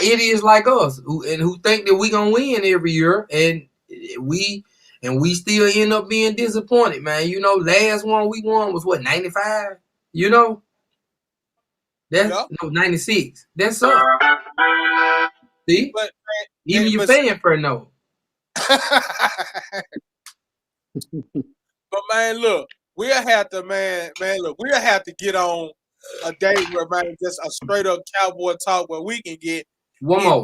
idiots like us who think that we gonna win every year, and we still end up being disappointed, man. You know, last one we won was what, 95? You know, that's 96. That's up. See, but even your fan for no. But man, look, we'll have to get on a day where, man, just a straight up cowboy talk where we can get one more.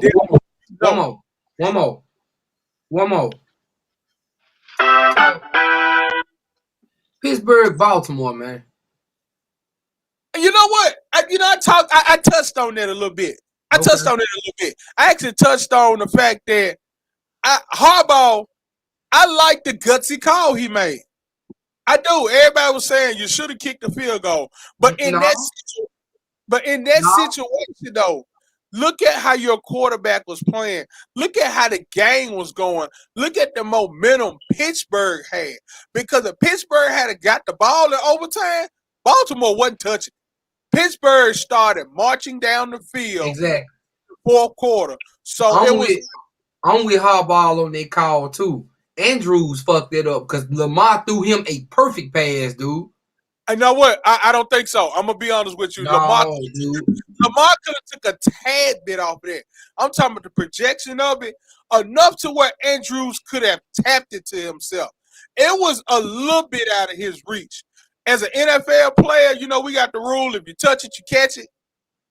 Pittsburgh, Baltimore, man. You know what? I touched on that a little bit. I actually touched on the fact that Harbaugh, I like the gutsy call he made. I do. Everybody was saying you should have kicked the field goal, but in that situation though, look at how your quarterback was playing. Look at how the game was going. Look at the momentum Pittsburgh had. Because if Pittsburgh had got the ball in overtime, Baltimore wasn't touching. Pittsburgh started marching down the field. Exactly. Fourth quarter. So I'm with Harbaugh on that call too. Andrews fucked it up because Lamar threw him a perfect pass, dude. You know what? I don't think so. I'm gonna be honest with you. No, Lamar could have took a tad bit off of that. I'm talking about the projection of it, enough to where Andrews could have tapped it to himself. It was a little bit out of his reach. As an NFL player, you know, we got the rule: if you touch it, you catch it.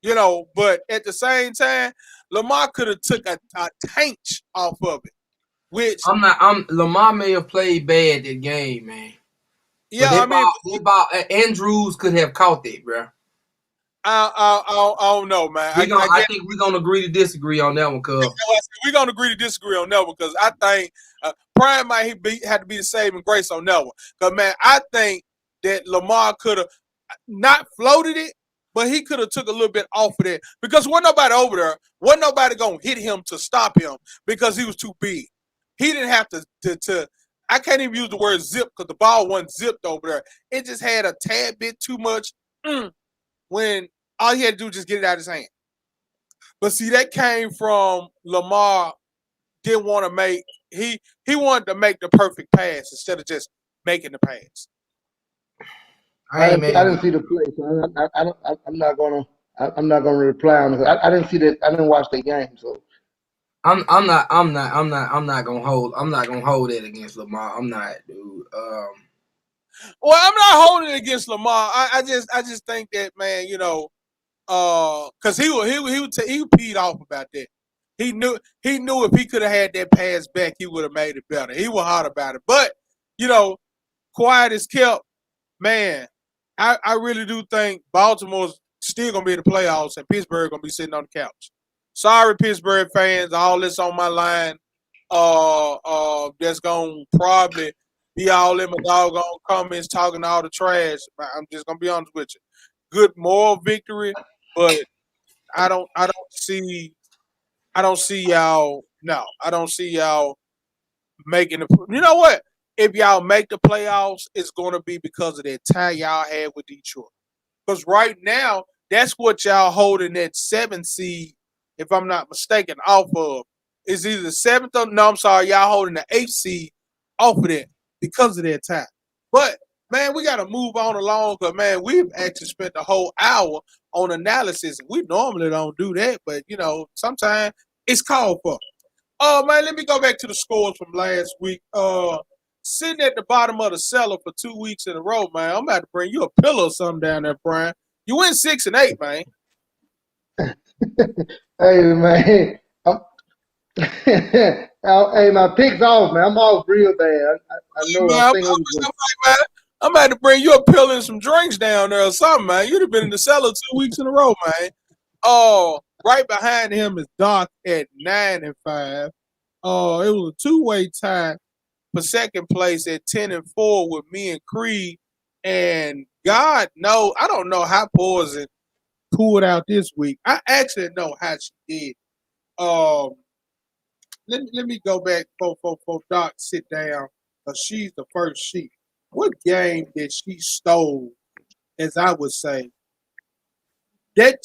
You know, but at the same time, Lamar could have took a tanch off of it. Which Lamar may have played bad that game, man. Yeah, Andrews could have caught that, bro. I don't know, man. I think we're gonna agree to disagree on that one, cuz. We're gonna agree to disagree on that one because I think Prime might have to be the saving grace on that one. Because man, I think that Lamar could have not floated it, but he could have took a little bit off of that because wasn't nobody over there. Wasn't nobody gonna hit him to stop him because he was too big. He didn't have to I can't even use the word zip because the ball wasn't zipped over there. It just had a tad bit too much when all he had to do was just get it out of his hand. But see, that came from Lamar didn't want to make he wanted to make the perfect pass instead of just making the pass. I didn't see the play, so I'm not gonna reply on it. I didn't see that. I didn't watch the game, so. I'm not gonna hold it against Lamar. I'm not, dude. Well, I'm not holding it against Lamar. I just think that, man, you know, because he peed off about that. He knew if he could have had that pass back, he would have made it better. He was hot about it. But, you know, quiet is kept, man. I really do think Baltimore's still gonna be in the playoffs and Pittsburgh gonna be sitting on the couch. Sorry, Pittsburgh fans, all this on my line. That's gonna probably be all in my doggone comments talking all the trash. I'm just gonna be honest with you. Good moral victory, but I don't see y'all. No, I don't see y'all making the. You know what? If y'all make the playoffs, it's gonna be because of that tie y'all had with Detroit. Because right now, that's what y'all holding that 7th seed, if I'm not mistaken, off of. Is either the 7th or no, I'm sorry, y'all holding the 8th seed off of that because of that time. But man, we gotta move on along because man, we've actually spent the whole hour on analysis. We normally don't do that, but you know, sometimes it's called for. Oh man, let me go back to the scores from last week. Sitting at the bottom of the cellar for 2 weeks in a row, man. I'm about to bring you a pillow or something down there, Brian. You win 6 and 8, man. Hey man, hey, my pick's off, man. I'm off real bad. I know. Man, I think I'm about to bring you a pillow and some drinks down there or something, man. You'd have been in the cellar 2 weeks in a row, man. Oh, right behind him is Doc at 9 and 5. Oh, it was a two-way tie for second place at 10 and 4 with me and Creed. And God knows, I don't know how Poison pulled out this week. I actually know how she did. Let me go back for Doc sit down because she's the first sheep. What game did she stole? As I would say, that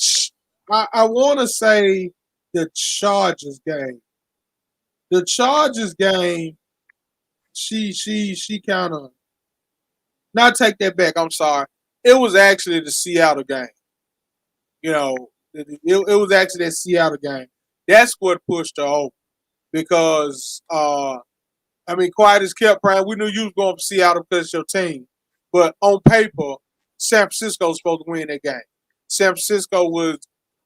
I want to say the Chargers game. The Chargers game. She kind of. Now take that back. I'm sorry. It was actually the Seattle game. You know, it was actually that Seattle game. That's what pushed her over because I mean, quiet as kept, Brian. We knew you was going for Seattle because it's your team, but on paper, San Francisco was supposed to win that game. San Francisco was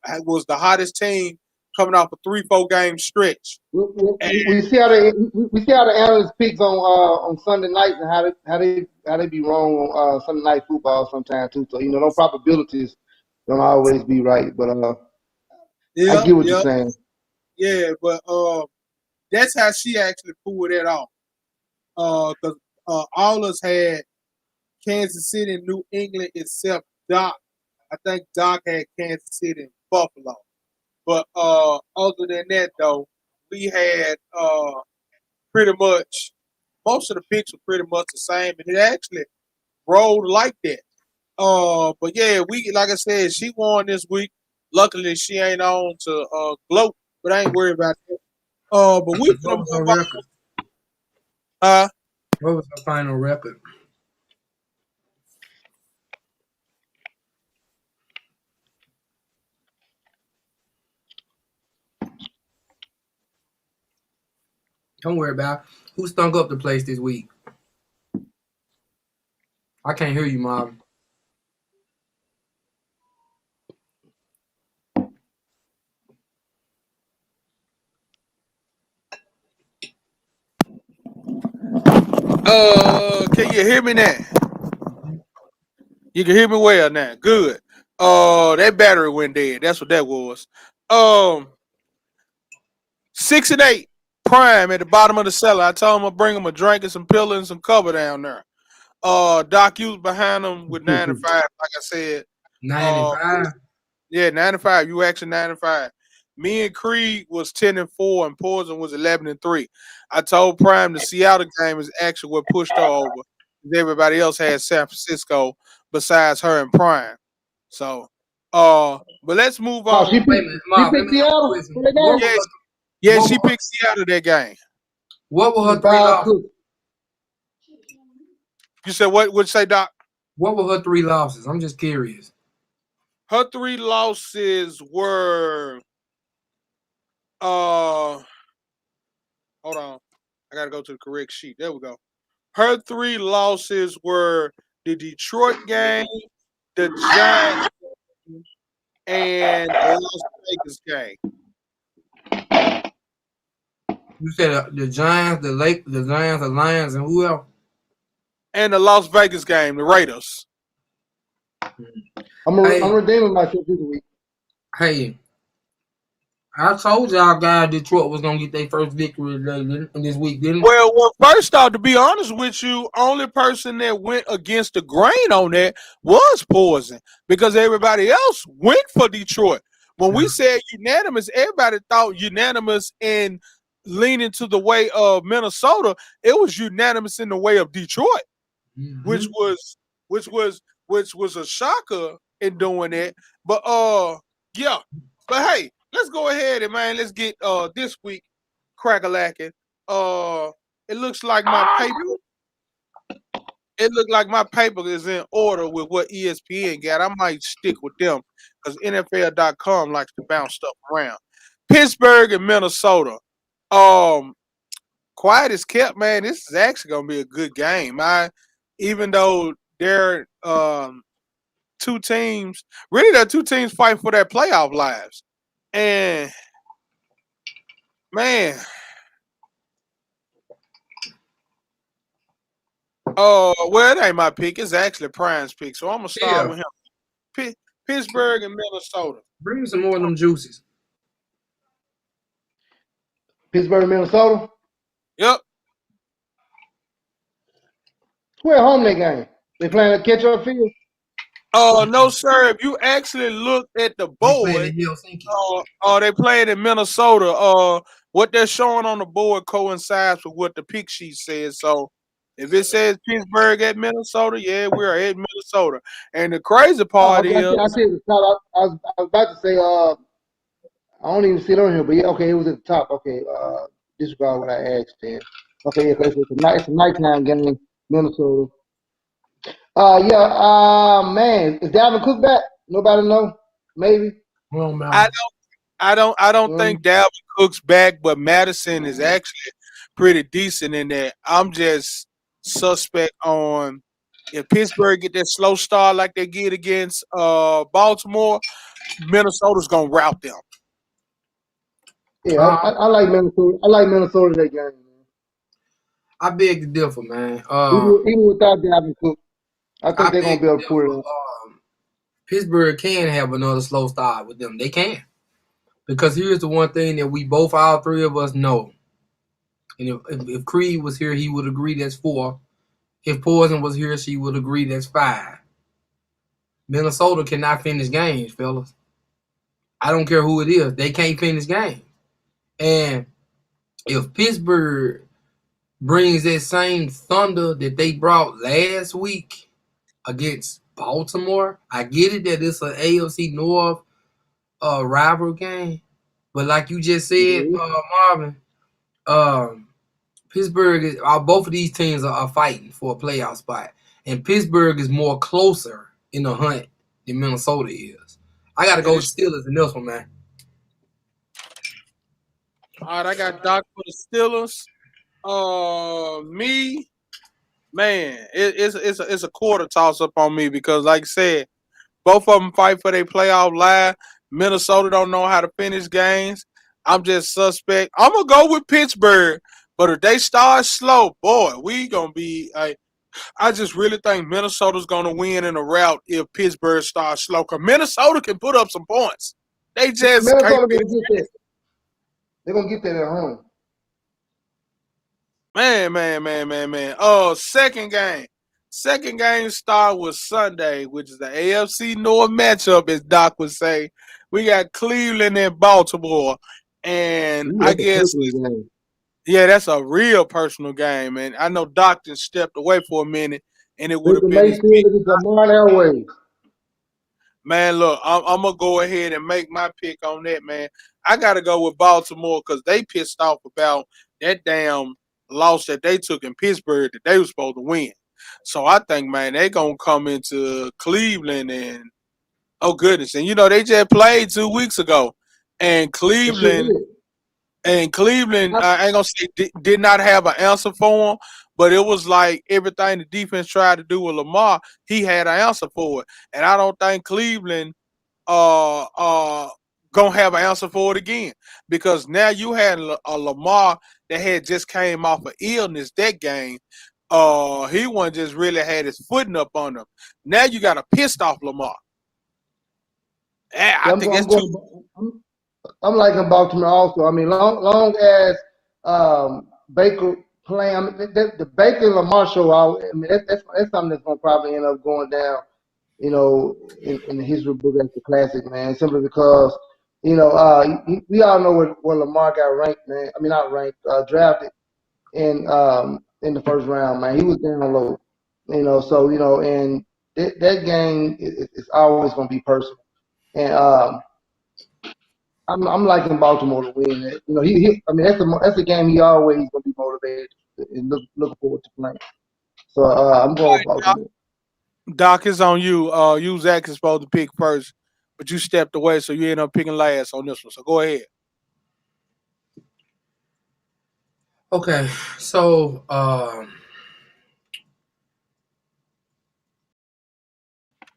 the hottest team coming off a 3-4 game stretch. we see how the analysts picks on Sunday nights and how they be wrong on Sunday night football sometimes too. So those probabilities don't always be right. But I get what you're saying. Yeah, but that's how she actually pulled that off. Because all us had Kansas City and New England except Doc. I think Doc had Kansas City and Buffalo. But other than that, though, we had pretty much most of the picks were pretty much the same, and it actually rolled like that. But yeah, we like I said, she won this week. Luckily, she ain't on to gloat, but I ain't worried about that. But we What was her record? What was her final record? Don't worry about it. Who stunk up the place this week? I can't hear you, Mom. Can you hear me now? You can hear me well now. Good. That battery went dead. That's what that was. 6 and 8. Prime at the bottom of the cellar. I told him I'd bring him a drink and some pillow and some cover down there. Doc, you was behind him with 9 and 5, like I said. 95. Yeah, 9 and 5. You actually 9 and 5. Me and Creed was 10 and 4, and Poison was 11 and 3. I told Prime the Seattle game is actually what pushed her over. Everybody else had San Francisco besides her and Prime. So, but let's move on. She picked Seattle. Yeah, she picked Seattle that game. What were her 3 losses? You said what? What'd you say, Doc? What were her 3 losses? I'm just curious. Her 3 losses were hold on. I gotta go to the correct sheet. There we go. Her 3 losses were the Detroit game, the Giants, and the Las Vegas game. You said the Giants, the Giants, the Lions, and who else? And the Las Vegas game, the Raiders. I'm redeeming myself this week. Hey, I told y'all guys Detroit was gonna get their first victory this week, didn't we? Well, first off, to be honest with you, only person that went against the grain on that was Poison because everybody else went for Detroit. When we said unanimous, everybody thought unanimous in leaning to the way of Minnesota. It was unanimous in the way of Detroit, which was a shocker in doing that. But yeah. But hey, let's go ahead and let's get this week crack-a-lacking. It looks like my paper. It looked like my paper is in order with what ESPN got. I might stick with them because NFL.com likes to bounce stuff around. Pittsburgh and Minnesota. Quiet as kept, man. This is actually gonna be a good game. Even though they're two teams, really, they're two teams fighting for their playoff lives, and man. Well, it ain't my pick. It's actually Prime's pick. So I'm going to start with him. Pittsburgh and Minnesota. Bring me some more of them juices. Pittsburgh, Minnesota? Yep. Who at home that game? They playing a catch-up field? No, sir. If you actually look at the board, they playing in Minnesota. What they're showing on the board coincides with what the pick sheet says. So if it says Pittsburgh at Minnesota, yeah, we're at Minnesota. And the crazy part is, I was about to say, I don't even see it on here, but yeah, okay, it was at the top. Okay, disregard what I asked then. Okay, it's a nighttime game, Minnesota. Man, is Dalvin Cook back? Nobody know? Maybe. I don't think Dalvin Cook's back, but Madison is actually pretty decent in that. I'm just suspect on if Pittsburgh get that slow start like they get against Baltimore, Minnesota's gonna rout them. Yeah, I like Minnesota. I like Minnesota that game, man. I beg to differ, man. Even without Dalvin Cook, I think they're gonna be able to pull it off. Pittsburgh can have another slow start with them. They can. Because here's the one thing that all three of us know. And if Creed was here, he would agree that's 4. If Poison was here, she would agree that's 5. Minnesota cannot finish games, fellas. I don't care who it is. They can't finish games. And if Pittsburgh brings that same thunder that they brought last week against Baltimore, I get it that it's an AFC North rival game. But like you just said, Marvin, Pittsburgh, both of these teams are fighting for a playoff spot. And Pittsburgh is more closer in the hunt than Minnesota is. I got to go with Steelers in this one, man. All right, I got Doc for the Steelers. Me, man, it's a quarter toss up on me because, like I said, both of them fight for their playoff life. Minnesota don't know how to finish games. I'm just suspect. I'm gonna go with Pittsburgh, but if they start slow, boy, we gonna be. I just really think Minnesota's gonna win in a rout if Pittsburgh starts slow. Cause Minnesota can put up some points. They just Minnesota gonna get that. They're gonna get that at home. Man. Second game start was Sunday, which is the AFC North matchup, as Doc would say. We got Cleveland and Baltimore. And I guess, yeah, that's a real personal game. And I know Doc just stepped away for a minute, and it would have been Man, look, I'm going to go ahead and make my pick on that, man. I got to go with Baltimore because they pissed off about that damn loss that they took in Pittsburgh that they were supposed to win. So I think, man, they're going to come into Cleveland and, oh, goodness. And, they just played 2 weeks ago. And Cleveland, I ain't going to say did not have an answer for him, but it was like everything the defense tried to do with Lamar, he had an answer for it. And I don't think Cleveland gonna have an answer for it again because now you had a Lamar that had just came off of illness that game, He one just really had his footing up on them. Now you got a pissed off Lamar. Yeah, I Yeah, think that's too. I'm liking Baltimore also. I mean, long as Baker playing, I mean, the Baker and Lamar show, I mean, that's something that's gonna probably end up going down, in the history book as the classic, man. Simply because, we all know where Lamar got ranked, man. I mean, not ranked, drafted in the first round, man. He was down low, So and that game is always gonna be personal, and I'm liking Baltimore to win it. I mean, that's a game he always gonna be motivated and looking forward to playing. So I'm going with Baltimore. Doc, it's on you. You Zach is supposed to pick first, but you stepped away, so you end up picking last on this one. So go ahead. Okay, so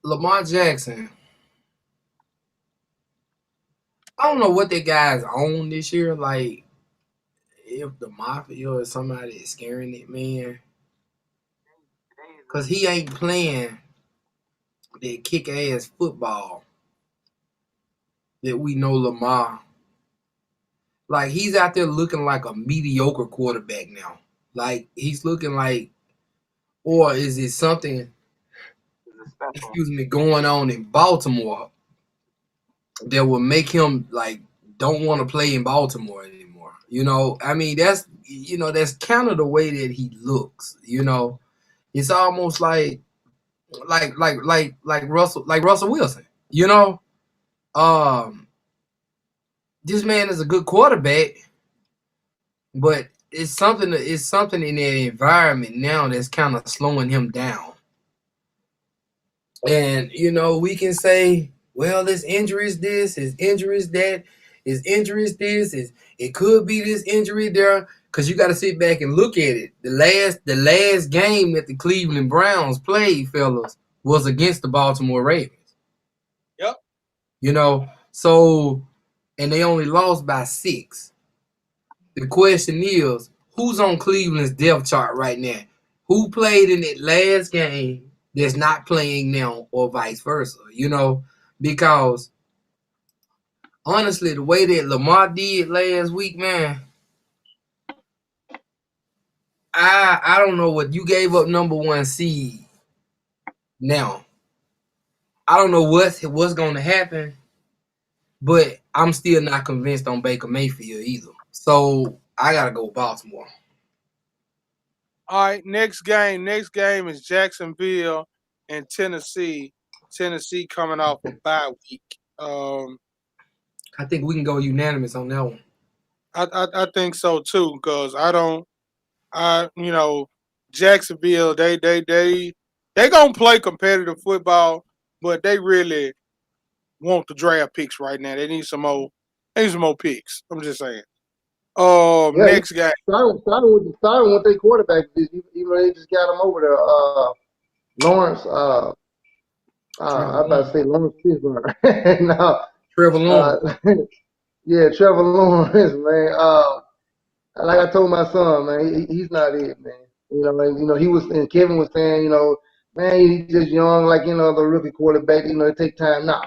Lamar Jackson. I don't know what that guy's on this year. Like, if the mafia or somebody is scaring it, man, because he ain't playing that kick ass football that we know Lamar. Like, he's out there looking like a mediocre quarterback now. Like, he's looking like, or is it something, going on in Baltimore that will make him like don't want to play in Baltimore anymore? I mean, that's kind of the way that he looks. It's almost like Russell Wilson. Um, this man is a good quarterback, but it's something in the environment now that's kind of slowing him down. And we can say, well, this injury is this, his injury is that, his injury is this, it could be this injury there. Because you got to sit back and look at it. The last game that the Cleveland Browns played, fellas, was against the Baltimore Ravens. Yep. So, and they only lost by 6. The question is, who's on Cleveland's depth chart right now? Who played in that last game that's not playing now, or vice versa? Because honestly, the way that Lamar did last week, man, I don't know what you gave up number 1 seed. Now, I don't know what's going to happen, but I'm still not convinced on Baker Mayfield either. So I gotta go Baltimore. All right, next game. Next game is Jacksonville and Tennessee. Tennessee coming off a bye week. I think we can go unanimous on that one. I think so too, because Jacksonville, they gonna play competitive football, but they really want the draft picks right now. They need some more. They need some more picks. I'm just saying. Yeah, Next game. starting with their quarterback, even though they just got him over there. Lawrence, I'm about to say Lawrence Pittsburgh. No, Trevor Lawrence. yeah, Trevor Lawrence, man. Like I told my son, man, he's not it, man. He was, and Kevin was saying, man, he's just young, like the rookie quarterback. It take time. Nah.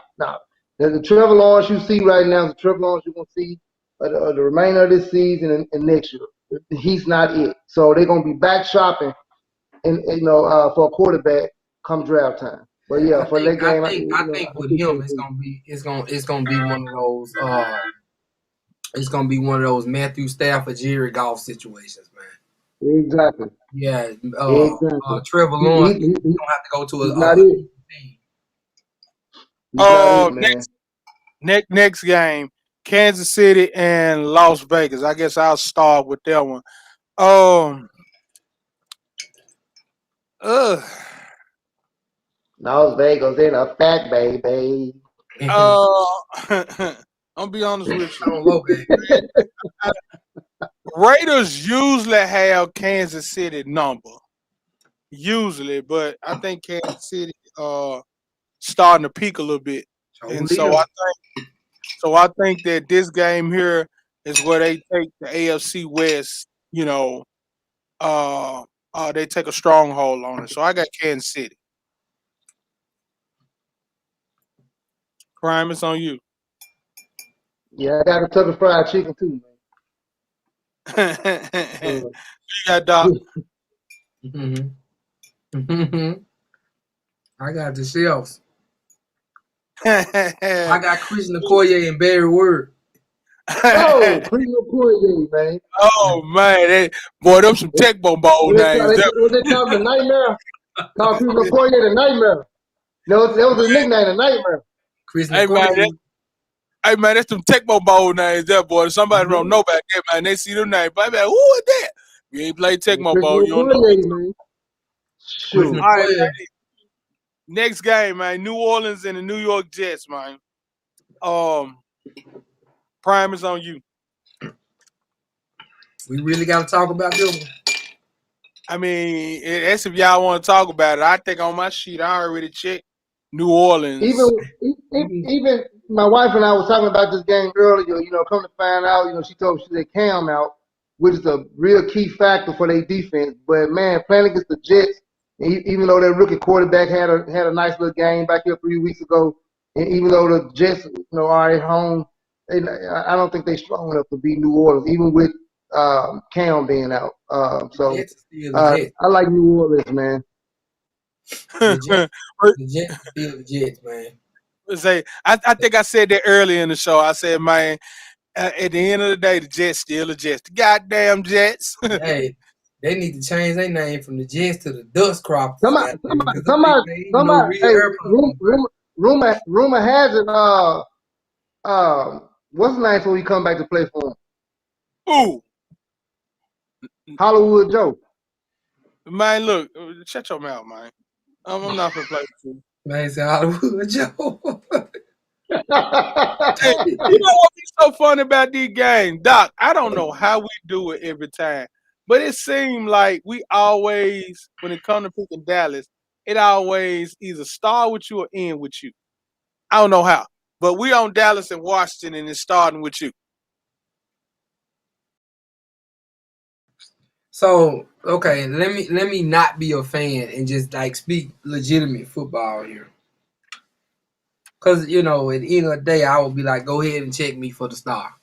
The Trevor Lawrence you see right now is the Trevor Lawrence you're gonna see the remainder of this season and next year. He's not it. So they're gonna be back shopping, and for a quarterback come draft time. But yeah, for that game, I think with him, it's gonna be one of those. It's gonna be one of those Matthew Stafford, Jared Goff situations, man. Exactly. Yeah. Exactly. Trevor Lawrence, he's gonna have to go to he's not it. team. He's not it, man. Next game, Kansas City and Las Vegas. I guess I'll start with that one. Las Vegas in effect, baby. I'm gonna be honest with you. Low, baby. Raiders usually have Kansas City number. Usually, but I think Kansas City starting to peak a little bit. And so I think that this game here is where they take the AFC West, they take a stronghold on it. So I got Kansas City. Prime, it's on you. Yeah, I got Kentucky Fried Chicken too, man. You got Doc. I got the shells. I I got Christian Okoye and Barry Word. Oh, Cleveland Poirier, man. Oh man, boy, them some Tecmo Bowl names. What they call the Nightmare? Called Cleveland Poirier the Nightmare. No, that was his nickname, the Nightmare. Christian Hey man, Okoye. that's some Tecmo Bowl names there, boy. Somebody don't know back there, man. They see them names, but who is that? You ain't played Tecmo Bowl, you don't know. Poirier, man. Shoot. All right, man. Next game, man. New Orleans and the New York Jets, man. Prime is on you. We really got to talk about this one. I mean, that's if y'all want to talk about it. I think on my sheet, I already checked New Orleans. Even my wife and I was talking about this game earlier. You know, come to find out, she told me she said Cam out, which is a real key factor for their defense. But man, playing against the Jets, even though their rookie quarterback had a nice little game back here 3 weeks ago, and even though the Jets, are at home, I don't think they're strong enough to beat New Orleans, even with Cam being out. So I like New Orleans, man. The Jets are still the Jets, man. I think I said that earlier in the show. I said, man, at the end of the day, the Jets still the Jets. The goddamn Jets. Hey, they need to change their name from the Jets to the Dust Croppers. Rumor has it. What's the name when we come back to play for him? Ooh, Hollywood Joe. Man, look, shut your mouth, man. I'm not gonna play with you. Man, it's Hollywood Joe. Hey, you know what's so funny about these games, Doc? I don't know how we do it every time, but it seems like we always, when it comes to picking Dallas, it always either start with you or end with you. I don't know how, but we on Dallas and Washington, and it's starting with you. So, okay, let me not be a fan and just speak legitimate football here. Cause at the end of the day, I will be like, go ahead and check me for the star.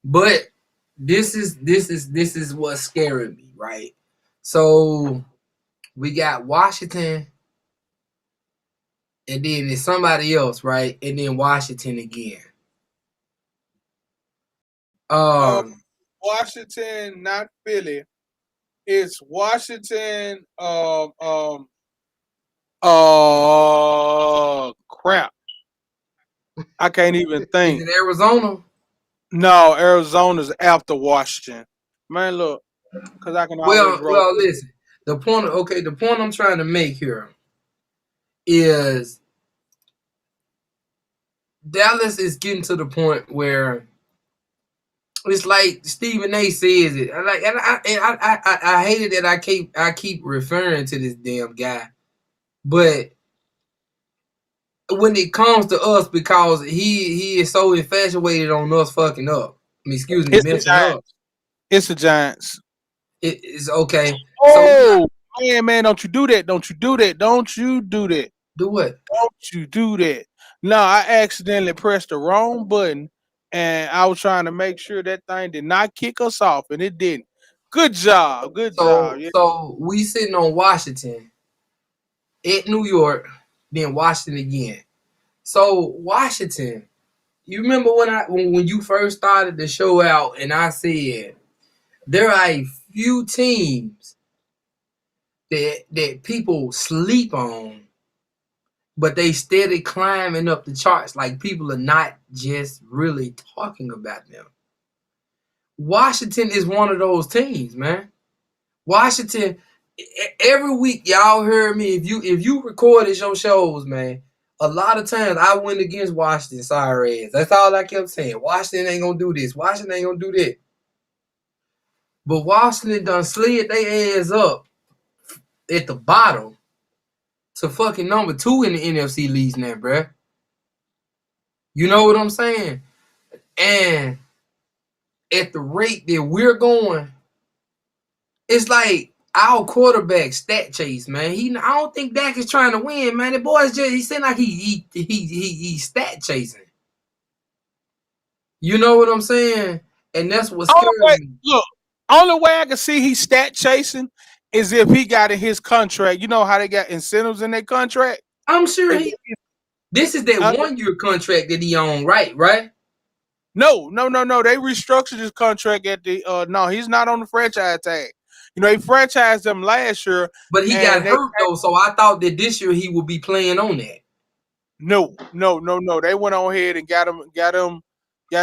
But this is what's scaring me, right? So we got Washington, and then it's somebody else, right? And then Washington again. Washington, not Philly. It's Washington. Crap. I can't even think. Is it Arizona? No, Arizona's after Washington. Man, look, because I can always roll. Well, listen. The point I'm trying to make here is Dallas is getting to the point where it's like Stephen A. says it. I hate it that I keep referring to this damn guy, but when it comes to us, because he is so infatuated on us fucking up. Messing up. It's the Giants. It's okay. Oh, man, don't you do that. Don't you do that. Don't you do that. Do what? Don't you do that. No, I accidentally pressed the wrong button, and I was trying to make sure that thing did not kick us off, and it didn't. Good job. Good job. Yeah. So we sitting on Washington at New York, then Washington again. So Washington, you remember when you first started the show out, and I said there are a few teams that people sleep on, but they steady climbing up the charts. Like people are not just really talking about them. Washington is one of those teams, man. Washington, every week y'all heard me. If you recorded your shows, man, a lot of times I went against Washington. Sorry ass. That's all I kept saying. Washington ain't gonna do this. Washington ain't gonna do that. But Washington done slid their ass up at the bottom to fucking number 2 in the NFC leagues now, bruh. You know what I'm saying? And at the rate that we're going, it's like our quarterback stat chase, man. I don't think Dak is trying to win, man. The boy's just he seemed like he's stat chasing. You know what I'm saying? And that's what scares me. Look, only way I can see he's stat chasing is if he got in his contract. You know how they got incentives in their contract? I'm sure this is that 1 year contract that he on, right? No. They restructured his contract at the no, he's not on the franchise tag. You know, he franchised them last year. But he got hurt though, so I thought that this year he would be playing on that. No. They went on ahead and got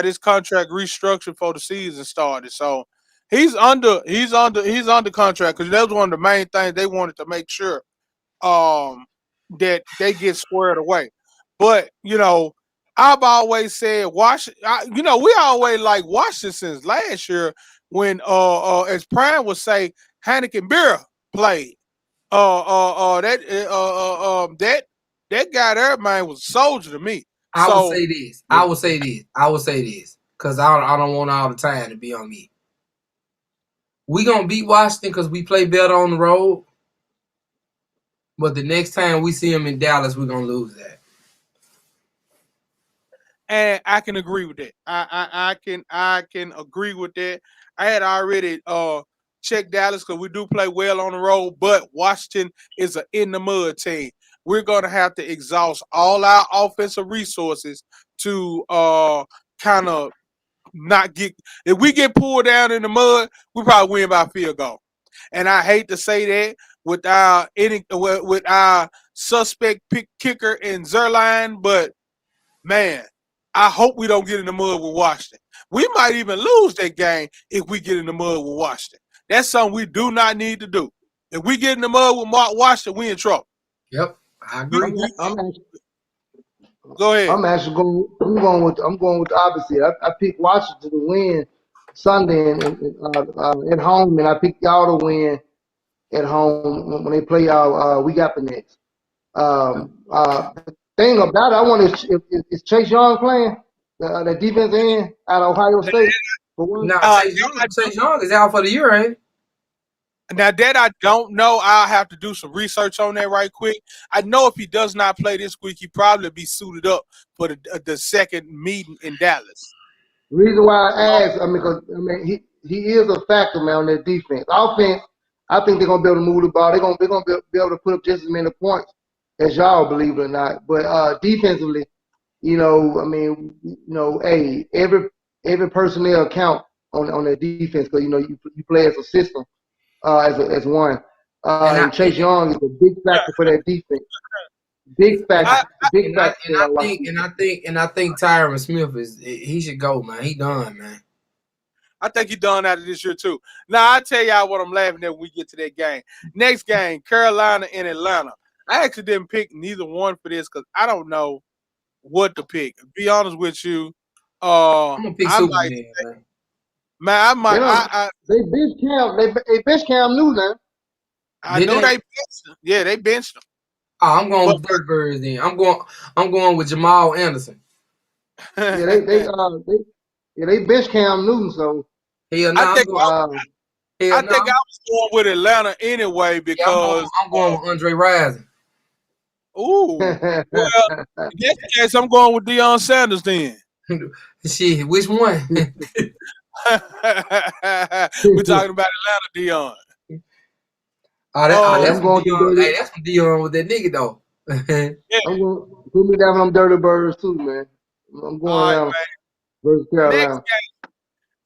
his contract restructured before the season started. So he's under contract because that was one of the main things they wanted to make sure that they get squared away. But you know, I've always said we always like Washington since last year when as Prime would say, Heineken Beer played. That guy there, man, was a soldier to me. I will say this. Because I don't want all the time to be on me. We gonna beat Washington because we play better on the road. But the next time we see them in Dallas, we're gonna lose that. And I can agree with that. I can agree with that. I had already checked Dallas because we do play well on the road, but Washington is an in the mud team. We're gonna have to exhaust all our offensive resources to kind of not get. If we get pulled down in the mud, we probably win by field goal. And I hate to say that with our suspect kicker in Zerline, but man, I hope we don't get in the mud with Washington. We might even lose that game if we get in the mud with Washington. That's something we do not need to do. If we get in the mud with Washington, we in trouble. Yep, I agree. Go ahead. I'm going with the opposite. I picked Washington to win Sunday at home, and I picked y'all to win at home when they play y'all week after next. The thing about it, I wonder is Chase Young playing the defense end out of Ohio State? No, Chase Young is out for the year, ain't it? Now that I don't know, I'll have to do some research on that right quick. I know if he does not play this week, he probably be suited up for the second meeting in Dallas. The reason why I asked, because he is a factor, man, on that defense. Offense, I think they're gonna be able to move the ball. They're gonna be able to put up just as many points as y'all, believe it or not. But defensively, every personnel count on their defense because you play as a system. As one. And Chase Young is a big factor for that defense. Big factor. I think Tyron Smith he should go, man. He done, man. I think he done out of this year too. Now I tell y'all what I'm laughing at when we get to that game. Next game, Carolina and Atlanta. I actually didn't pick neither one for this because I don't know what to pick. To be honest with you, I'm gonna pick Superman, man. Man, they bench Cam Newton. I know they benched him. Yeah, they benched him. Oh, I'm going with Dirk Birds then. I'm going with Jamal Anderson. Yeah, they bench Cam Newton. So I think I was going with Atlanta anyway because I'm going with Andre Rison. Ooh, well, in this case, I'm going with Deion Sanders then. Shit, which one? We're talking about Atlanta Deion. That's from Deion. Hey, that's from Deion with that nigga though. Yeah. I'm going to put me down on them Dirty Birds too, man. I'm going down versus Carolina.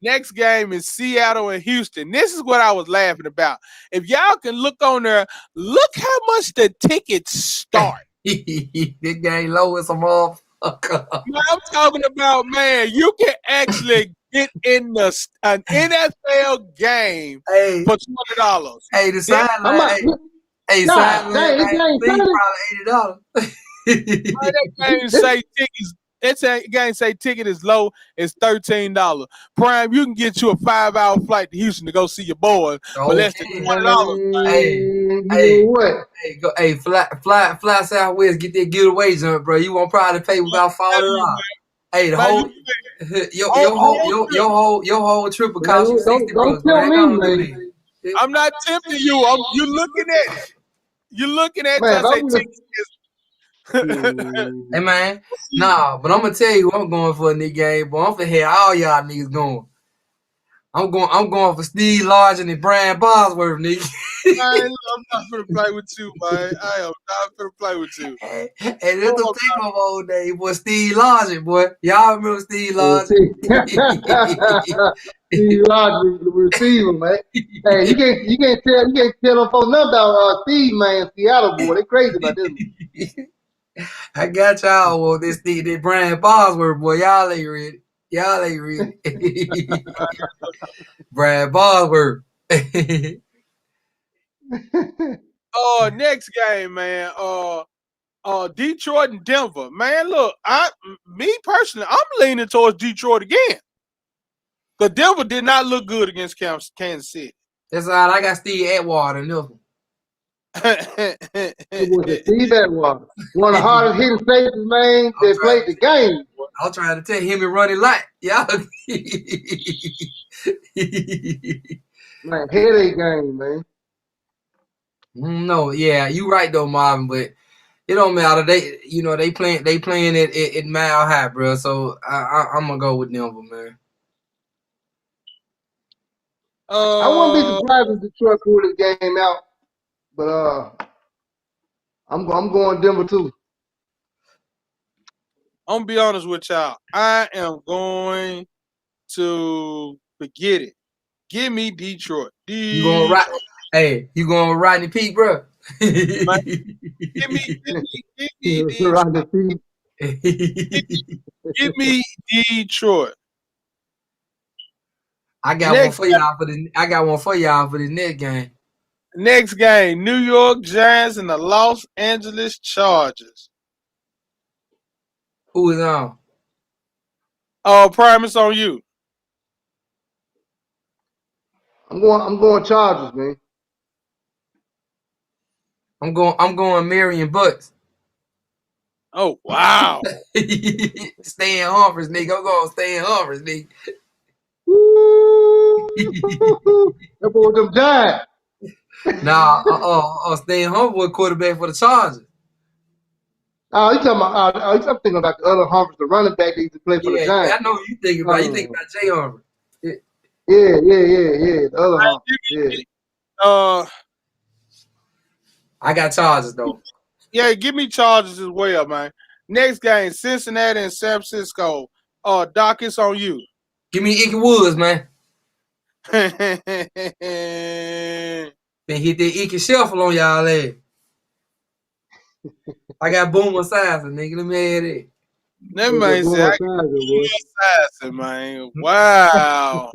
Next game is Seattle and Houston. This is what I was laughing about. If y'all can look on there, look how much the tickets start. This game low as a motherfucker. Man, I'm talking about, man, you can actually get in an NFL game for $20. Hey, the sideline. Probably $80. That game say ticket is low. It's $13. Prime, you can get you a 5-hour flight to Houston to go see your boys for less than $20. Hey, fly Southwest, get that getaway jump, bro. You won't probably pay about $40. Hey, your whole trip will cost you $60. Don't tell me, man. I'm not tempting you. You're looking at Man, if I say would've- Hey man, nah, but I'm gonna tell you who I'm going for in this game, boy. I'm finna have all y'all niggas going. I'm going for Steve Largent and Brian Bosworth, nigga. Man, I'm not gonna play with you, man. I am not gonna play with you. And this the takeover old day, boy. Steve Largent, boy. Y'all remember Steve Largent? Steve Rogers, the receiver, man. Hey, you can't tell them folks nothing about Steve, man. Seattle boy, they crazy about this. I got y'all on this Brian Bosworth, boy. Y'all ain't ready. Brad Bosworth. Next game, man. Detroit and Denver. Man, look, me personally, I'm leaning towards Detroit again. Because Denver did not look good against Kansas City. That's all. I got Steve Atwater and nothing. It was a Steve Atwater, one of the hardest hitting safeties, man. They played the game. I was trying to tell him and Ronnie Light. Yeah. Man, headache game, man. No, yeah, you right though, Marvin, but it don't matter. They playing it mile high, bro. So I'm gonna go with Denver, man. I wouldn't be surprised if Detroit pulled this game out, but I'm going Denver too. I'm gonna be honest with y'all. I am going to forget it. Give me Detroit. You going right? Hey, you going with Rodney Peete, bro? Give me Detroit. Give me Detroit. I got one for y'all for this next game. Next game, New York Giants and the Los Angeles Chargers. Who is on? Primus on you. I'm going Chargers, man. I'm going Marion Butts. Oh wow. Stay in Humphreys, nigga. I'm going to stay in Humphreys, nigga. That boy them Giants. Nah, stay in Humphreys quarterback for the Chargers. Oh, you talking about? I'm thinking about the other Humphreys, the running back that used to play for the Giants. I know what you thinking about. You think about Jay Humphreys. Yeah. The other Humphreys. Yeah. I got Chargers though. Yeah, give me Chargers as well, man. Next game, Cincinnati and San Francisco. Doc, it's on you. Give me Icky Woods, man. Then hit that Icky Shuffle on y'all ass. I got Boomer Esiason, nigga. Let me add it. That man said, man. Wow.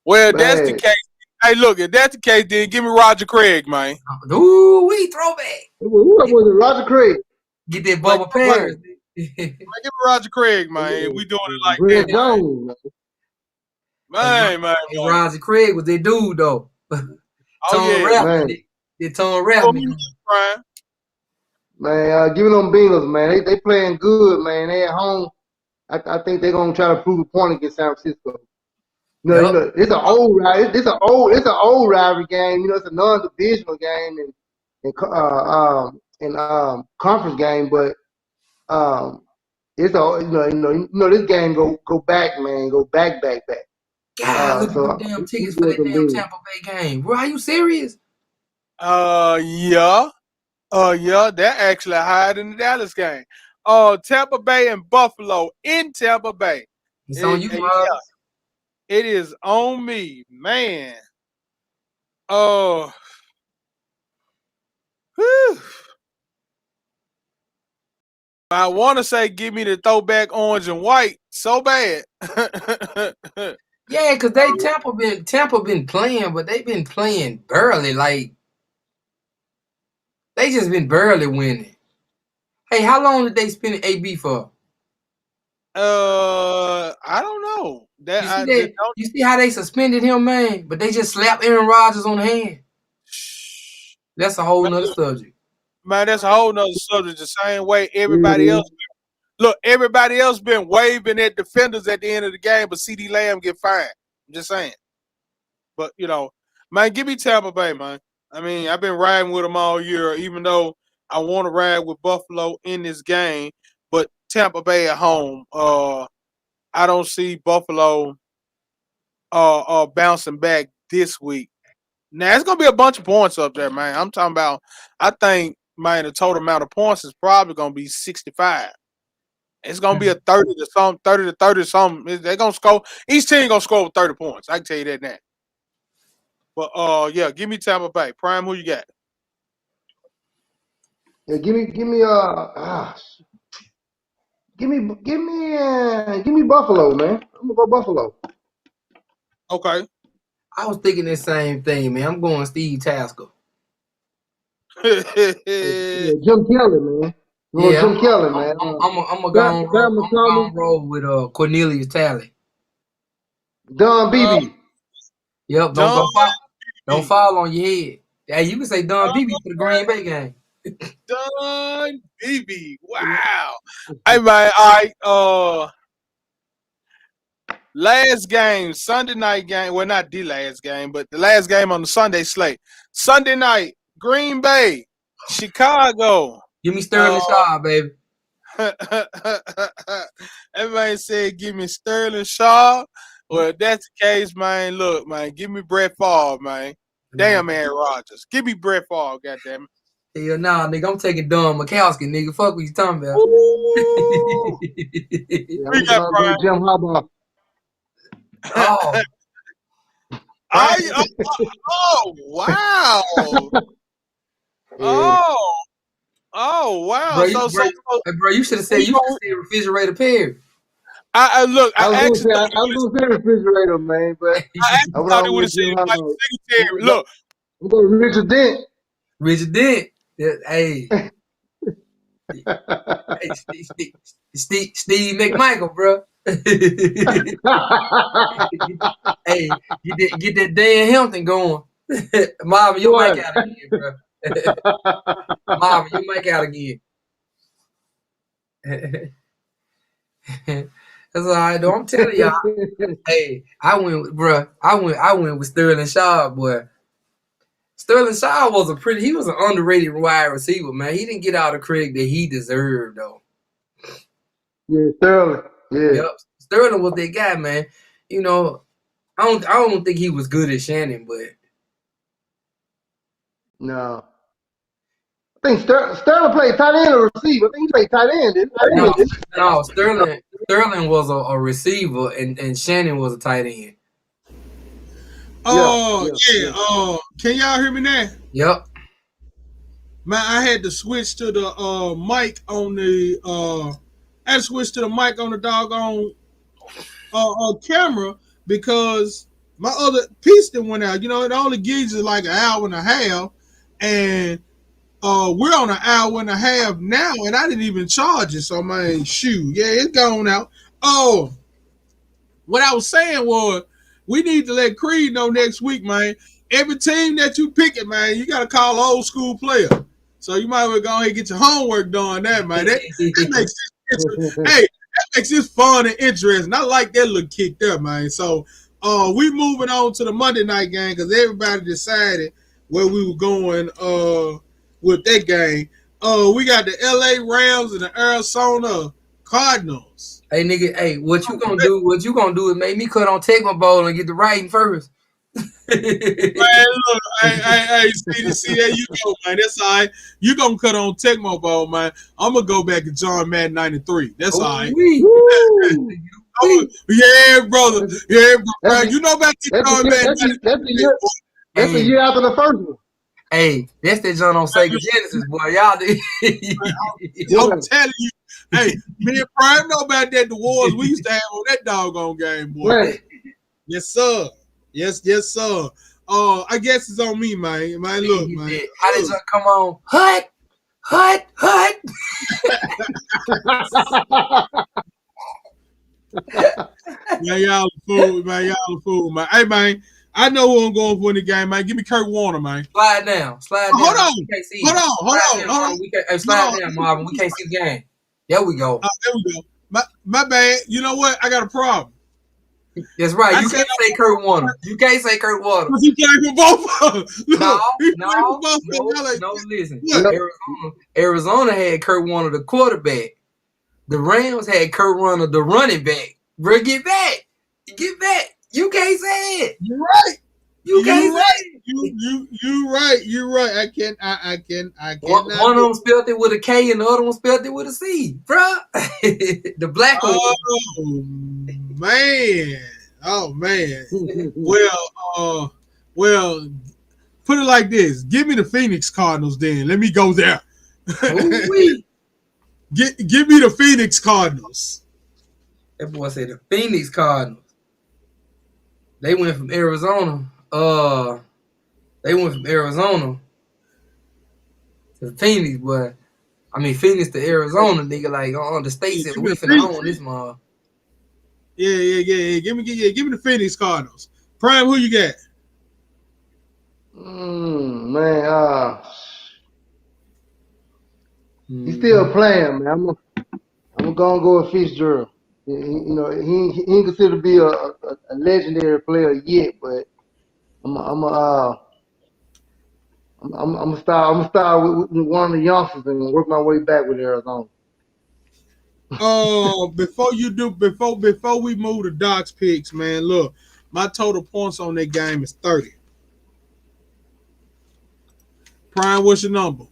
Well, if that's the case. Hey, look, if that's the case, then give me Roger Craig, man. Ooh, we throwback. Who was it? Roger Craig. Get that Bubba Paris. Give me Roger Craig, man. We doing it like Red that. Jones. Man. Roger Craig was that dude, though. Tone Rap. Man, giving them Bengals, man. They playing good, man. They at home. I think they're gonna try to prove a point against San Francisco. You know, it's an old rivalry. It's an old rivalry game. You know, it's a non-divisional game and conference game, but it's a this game go back, man. Go back. God, look at the damn tickets for that damn Tampa Bay game. Bro, are you serious? Yeah. They're actually higher than the Dallas game. Tampa Bay and Buffalo in Tampa Bay. It's on you, Miles. It is on me, man. I want to say give me the throwback orange and white so bad. Yeah, because Tampa been playing, but they've been playing barely. Like they just been barely winning. Hey, how long did they spend AB for? I don't know. You see how they suspended him, man? But they just slapped Aaron Rodgers on the hand. That's a whole nother subject. Man, that's a whole nother subject. The same way everybody else. Look, everybody else been waving at defenders at the end of the game, but CD Lamb get fined. I'm just saying. But man, give me Tampa Bay, man. I mean, I've been riding with them all year, even though I want to ride with Buffalo in this game. But Tampa Bay at home, I don't see Buffalo bouncing back this week. Now it's gonna be a bunch of points up there, man. I'm talking about. I think, man, the total amount of points is probably gonna be 65. It's gonna be a 30 to 30 something. They're gonna score. Each team gonna score with 30 points. I can tell you that now. But yeah, give me Tampa Bay. Prime, who you got? Yeah, give me Buffalo, man. I'm gonna go Buffalo. Okay. I was thinking the same thing, man. I'm going Steve Tasker. Yeah, Jim Kelly, man. Jim Kelly, man. I'm gonna go roll with Cornelius Talley. Don Beebe. Yep, don't fall on your head. Hey, you can say Don Beebe for the Green Bay game. Don Beebe. Wow. Hey man, all right. Last game, Sunday night game. Well, not the last game, but the last game on the Sunday slate. Sunday night, Green Bay, Chicago. Give me Sterling Shaw, baby. Everybody said, give me Sterling Shaw. Well, if that's the case, man, look, man, give me Brett Favre, man. Damn, Aaron Rodgers. Give me Brett Favre, goddamn it. Hell nah, nigga, I'm taking Don Mikowski, nigga. Fuck what you talking about. We got Jim Harbaugh. Oh. Oh, wow. Oh, wow. Bro, you should have said refrigerator pair. I was going to say refrigerator, man, but I thought it would have said like secretary. Look. I'm going to Richard Dent. Richard Dent. Hey. Steve McMichael, bro. Hey, get that Dan Hampton going. Marvin, you mic out again, bro. Marvin, you mic out again. That's all right, though. I'm telling y'all. Hey, I went with Sterling Shaw, boy. Sterling Shaw was an underrated wide receiver, man. He didn't get all the credit that he deserved, though. Yeah, Sterling. Yeah. Yep. Sterling was that guy, man. I don't think he was good at Shannon, but no. I think Sterling played tight end or receiver. I think he played tight end, didn't he? No, Sterling was a receiver and Shannon was a tight end. Oh, yeah. Can y'all hear me now? Yep. Man, I had to switch to the mic on the doggone camera because my other piece that went out. It only gives you like an hour and a half, and we're on an hour and a half now, and I didn't even charge it. So man, shoot, yeah, it's gone out. Oh, what I was saying was we need to let Creed know next week, man. Every team that you pick it, man, you got to call old school player. So you might as well go ahead and get your homework done there, man. That makes that makes this fun and interesting. I like that little kick there, man. So we moving on to the Monday night game because everybody decided where we were going with that game. We got the LA Rams and the Arizona Cardinals. Hey nigga, what you gonna do? What you gonna do is make me cut on Tecmo Bowl and get the writing first. Man, look, hey, see, there you go, man. That's all right. You gonna cut on Tecmo Bowl, man. I'm gonna go back to John Madden 93. That's all right. Yeah, brother. Yeah, bro. You know about the John Madden 93. That's the year after the first one. Hey, that's that John on Sega Genesis, boy. Y'all do. I'm telling you. Hey, me and Prime know about that. The wars we used to have on that doggone game, boy. Right. Yes, sir. Yes, sir. I guess it's on me, man. Man, look, man. How did you come on? Hut. Man, y'all a fool, man. Hey, man, I know who I'm going for in the game, man. Give me Kurt Warner, man. Slide down. Hold on, slide down, Marvin. We can't see the game. There we go. There we go. My bad. You know what? I got a problem. That's right. I You said can't say Kurt Warner. You can't say Kurt Warner. because he played for both of them. No, He no, played for both of no, them. Like, no. Listen, what? Yep. Arizona had Kurt Warner, the quarterback. The Rams had Kurt Warner, the running back. Bro, get back. You can't say it. You're right. You can't You're say right. it. You're right. You're right. I One cannot. of them spelled it with a K and the other one spelled it with a C, bro. The black one. Oh man. Oh man. Well, put it like this. Give me the Phoenix Cardinals then. Let me go there. Ooh-wee. Give me the Phoenix Cardinals. That boy said the Phoenix Cardinals. They went from Arizona. They went from Arizona to Phoenix, but I mean Phoenix to Arizona, nigga. Like, the state said we finna own this mother. Yeah. Give me the Phoenix Cardinals. Prime, who you got? Man, he's still playing, man. I'm gonna go with Fitzgerald. He ain't considered to be a legendary player yet, but I'm gonna start with one of the youngsters and work my way back with Arizona. Before we move to Doc's picks, man, look, my total points on that game is 30. Prime, what's your number?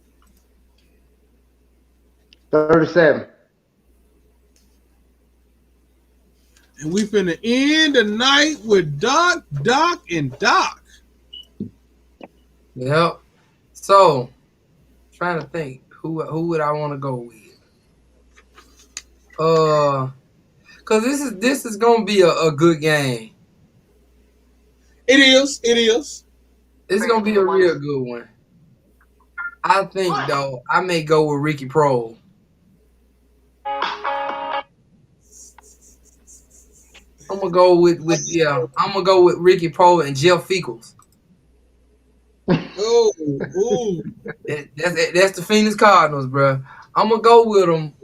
37. And we finna end the night with Doc, and Doc. Yep. So, trying to think who would I want to go with? Cause this is gonna be a good game. It is. It's gonna be a real good one. I think though I may go with Ricky Prohl. I'm gonna go with Ricky Prohl and Jeff Fickles. Ooh. That's the Phoenix Cardinals, bro. I'm gonna go with them.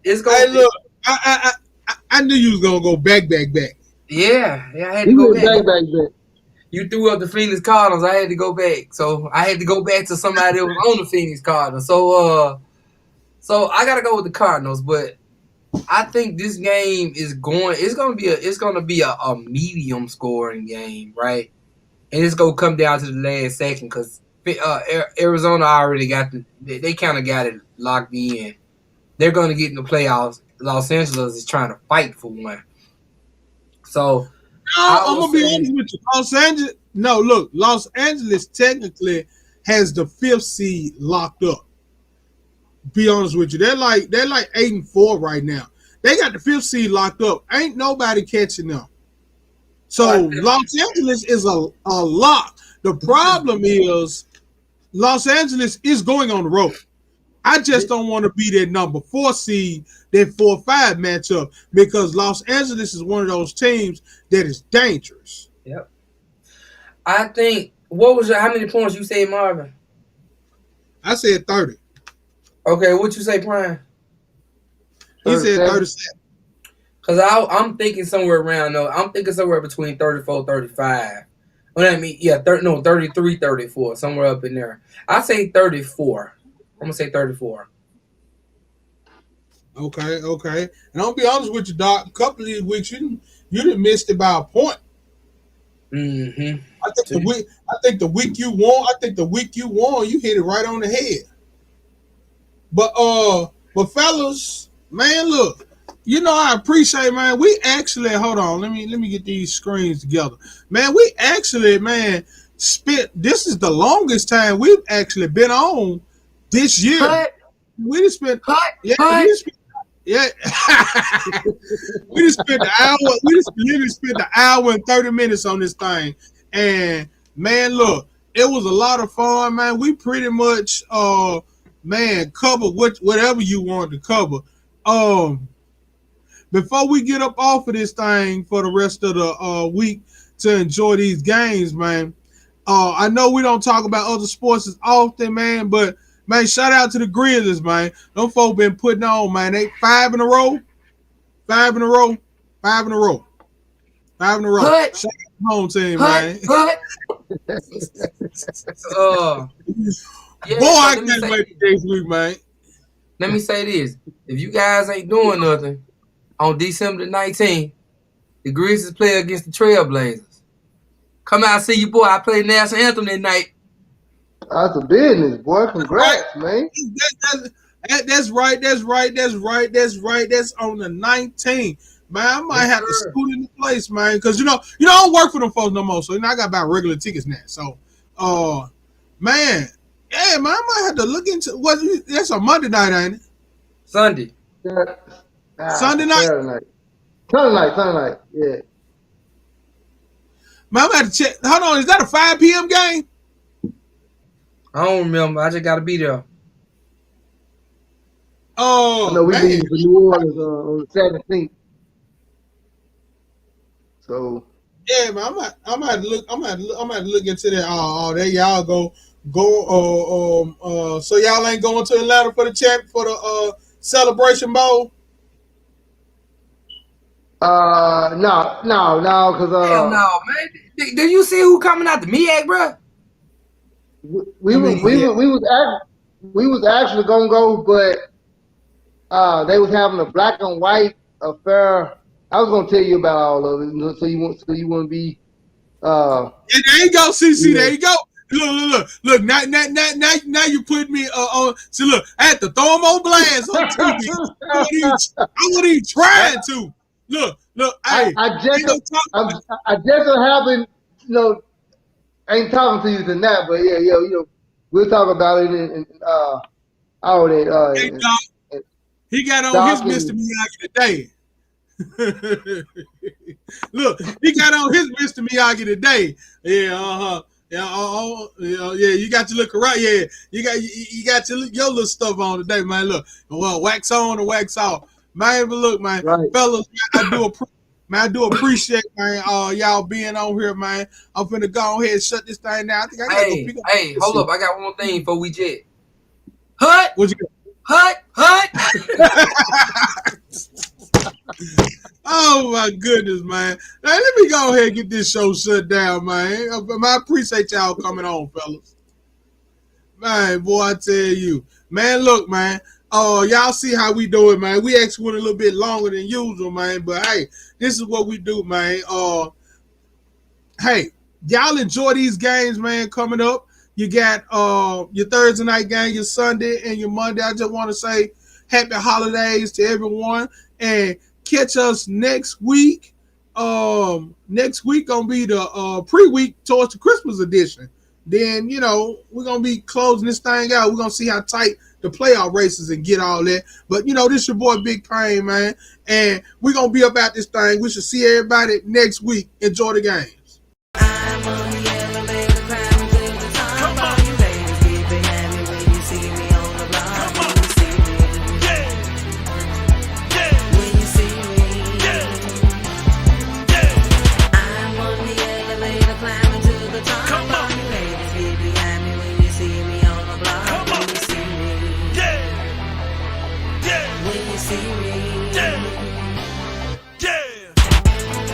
It's gonna. Hey, look, I knew you was gonna go back. Yeah, I had He to go went back. back. You threw up the Phoenix Cardinals. I had to go back. So I had to go back to somebody that was on the Phoenix Cardinals. So I gotta go with the Cardinals, but I think this game is gonna be a medium scoring game, right? And it's gonna come down to the last second because Arizona already they kind of got it locked in. They're gonna get in the playoffs. Los Angeles is trying to fight for one. So I'm gonna be honest with you. Los Angeles technically has the 5th seed locked up. Be honest with you, they're like 8-4 right now. They got the 5th seed locked up. Ain't nobody catching them. So Los Angeles is a lock. The problem is Los Angeles is going on the road. I just don't want to be that number 4 seed, that 4-5 matchup, because Los Angeles is one of those teams that is dangerous. Yep. I think how many points you say, Marvin? I said 30. Okay, what you say, Prime? He said 37. Because I'm thinking somewhere around, I'm thinking somewhere between 34, 35. Well, I mean, 33, 34, somewhere up in there. I say 34. I'm going to say 34. Okay. And I'll be honest with you, Doc. A couple of these weeks, you done missed it by a point. Mm-hmm. I think the week you won, you hit it right on the head. But fellas, man, look, I appreciate, man. We actually, hold on, let me get these screens together, man. We actually, man, this is the longest time we've actually been on this year. What? We just spent, yeah. We just spent an hour. We just literally spent an hour and 30 minutes on this thing, and man, look, it was a lot of fun, man. We pretty much, covered whatever you wanted to cover. Before we get up off of this thing for the rest of the week to enjoy these games, man. I know we don't talk about other sports as often, man, but man, shout out to the Grizzlies, man. Them folk been putting on, man. They 5 in a row. 5 in a row. Hut. Shout out to home team, Hut, man. hut. Yeah, Boy, I let me can't say- wait for next week, man. Let me say this. If you guys ain't doing nothing, on December the 19th, the Grizzlies play against the Trailblazers. Come out and see your boy. I played national anthem that night. That's a business, boy. Congrats, man. That's right. That's on the 19th. Man, I might have to scoot into place, man, because I don't work for them folks no more. So I got to buy regular tickets now. So, man, yeah, man, I might have to look into what. That's a Monday night, ain't it? Sunday. Sunday night. Sunday night. Yeah. Man, I'm gonna have to check. Hold on, is that a 5 p.m. game? I don't remember. I just got to be there. Oh, I know we man. leave for New Orleans on the 17th. So Yeah, man, I'm gonna have to look into that. There y'all go. So y'all ain't going to Atlanta for the Celebration Bowl? no, because Hell no, man. Did you see who coming out the MEAC, bro? we was actually gonna go, but they was having a black and white affair. I was gonna tell you about all of it, so you wouldn't be. Yeah, there you go, CC. Yeah. There you go. Look. Now you put me on. See, look, I had to throw him on blast on TV. I wasn't even trying to. Look. Hey, I just so happen, ain't talking to you tonight, but yeah, we'll talk about it in all that. hey, Doc, he got on his Mr. Miyagi today. Look, he got on his Mr. Miyagi today. Yeah, yeah, you got your look right. Yeah, you got your little stuff on today, man. Look, well, wax on or wax off, man. But look, man, right. Fellas, I do appreciate, man, y'all being on here, man. I'm finna go ahead and shut this thing down. I think I gotta go pick up. Hey, hold up! I got one more thing before we jet. Hut. What you got? Hut. Oh my goodness, man. Now, let me go ahead and get this show shut down, man. I appreciate y'all coming on, fellas. Man, boy, I tell you. Man, look, man. Y'all see how we do it, man. We actually went a little bit longer than usual, man. But hey, this is what we do, man. Hey, y'all enjoy these games, man, coming up. You got your Thursday night game, your Sunday, and your Monday. I just want to say happy holidays to everyone. And catch us next week. Next week gonna be the pre-week towards the Christmas edition. Then we're gonna be closing this thing out. We're gonna see how tight the playoff races and get all that. But this your boy Big Pain, man, and we're gonna be about this thing. We should see everybody next week. Enjoy the game.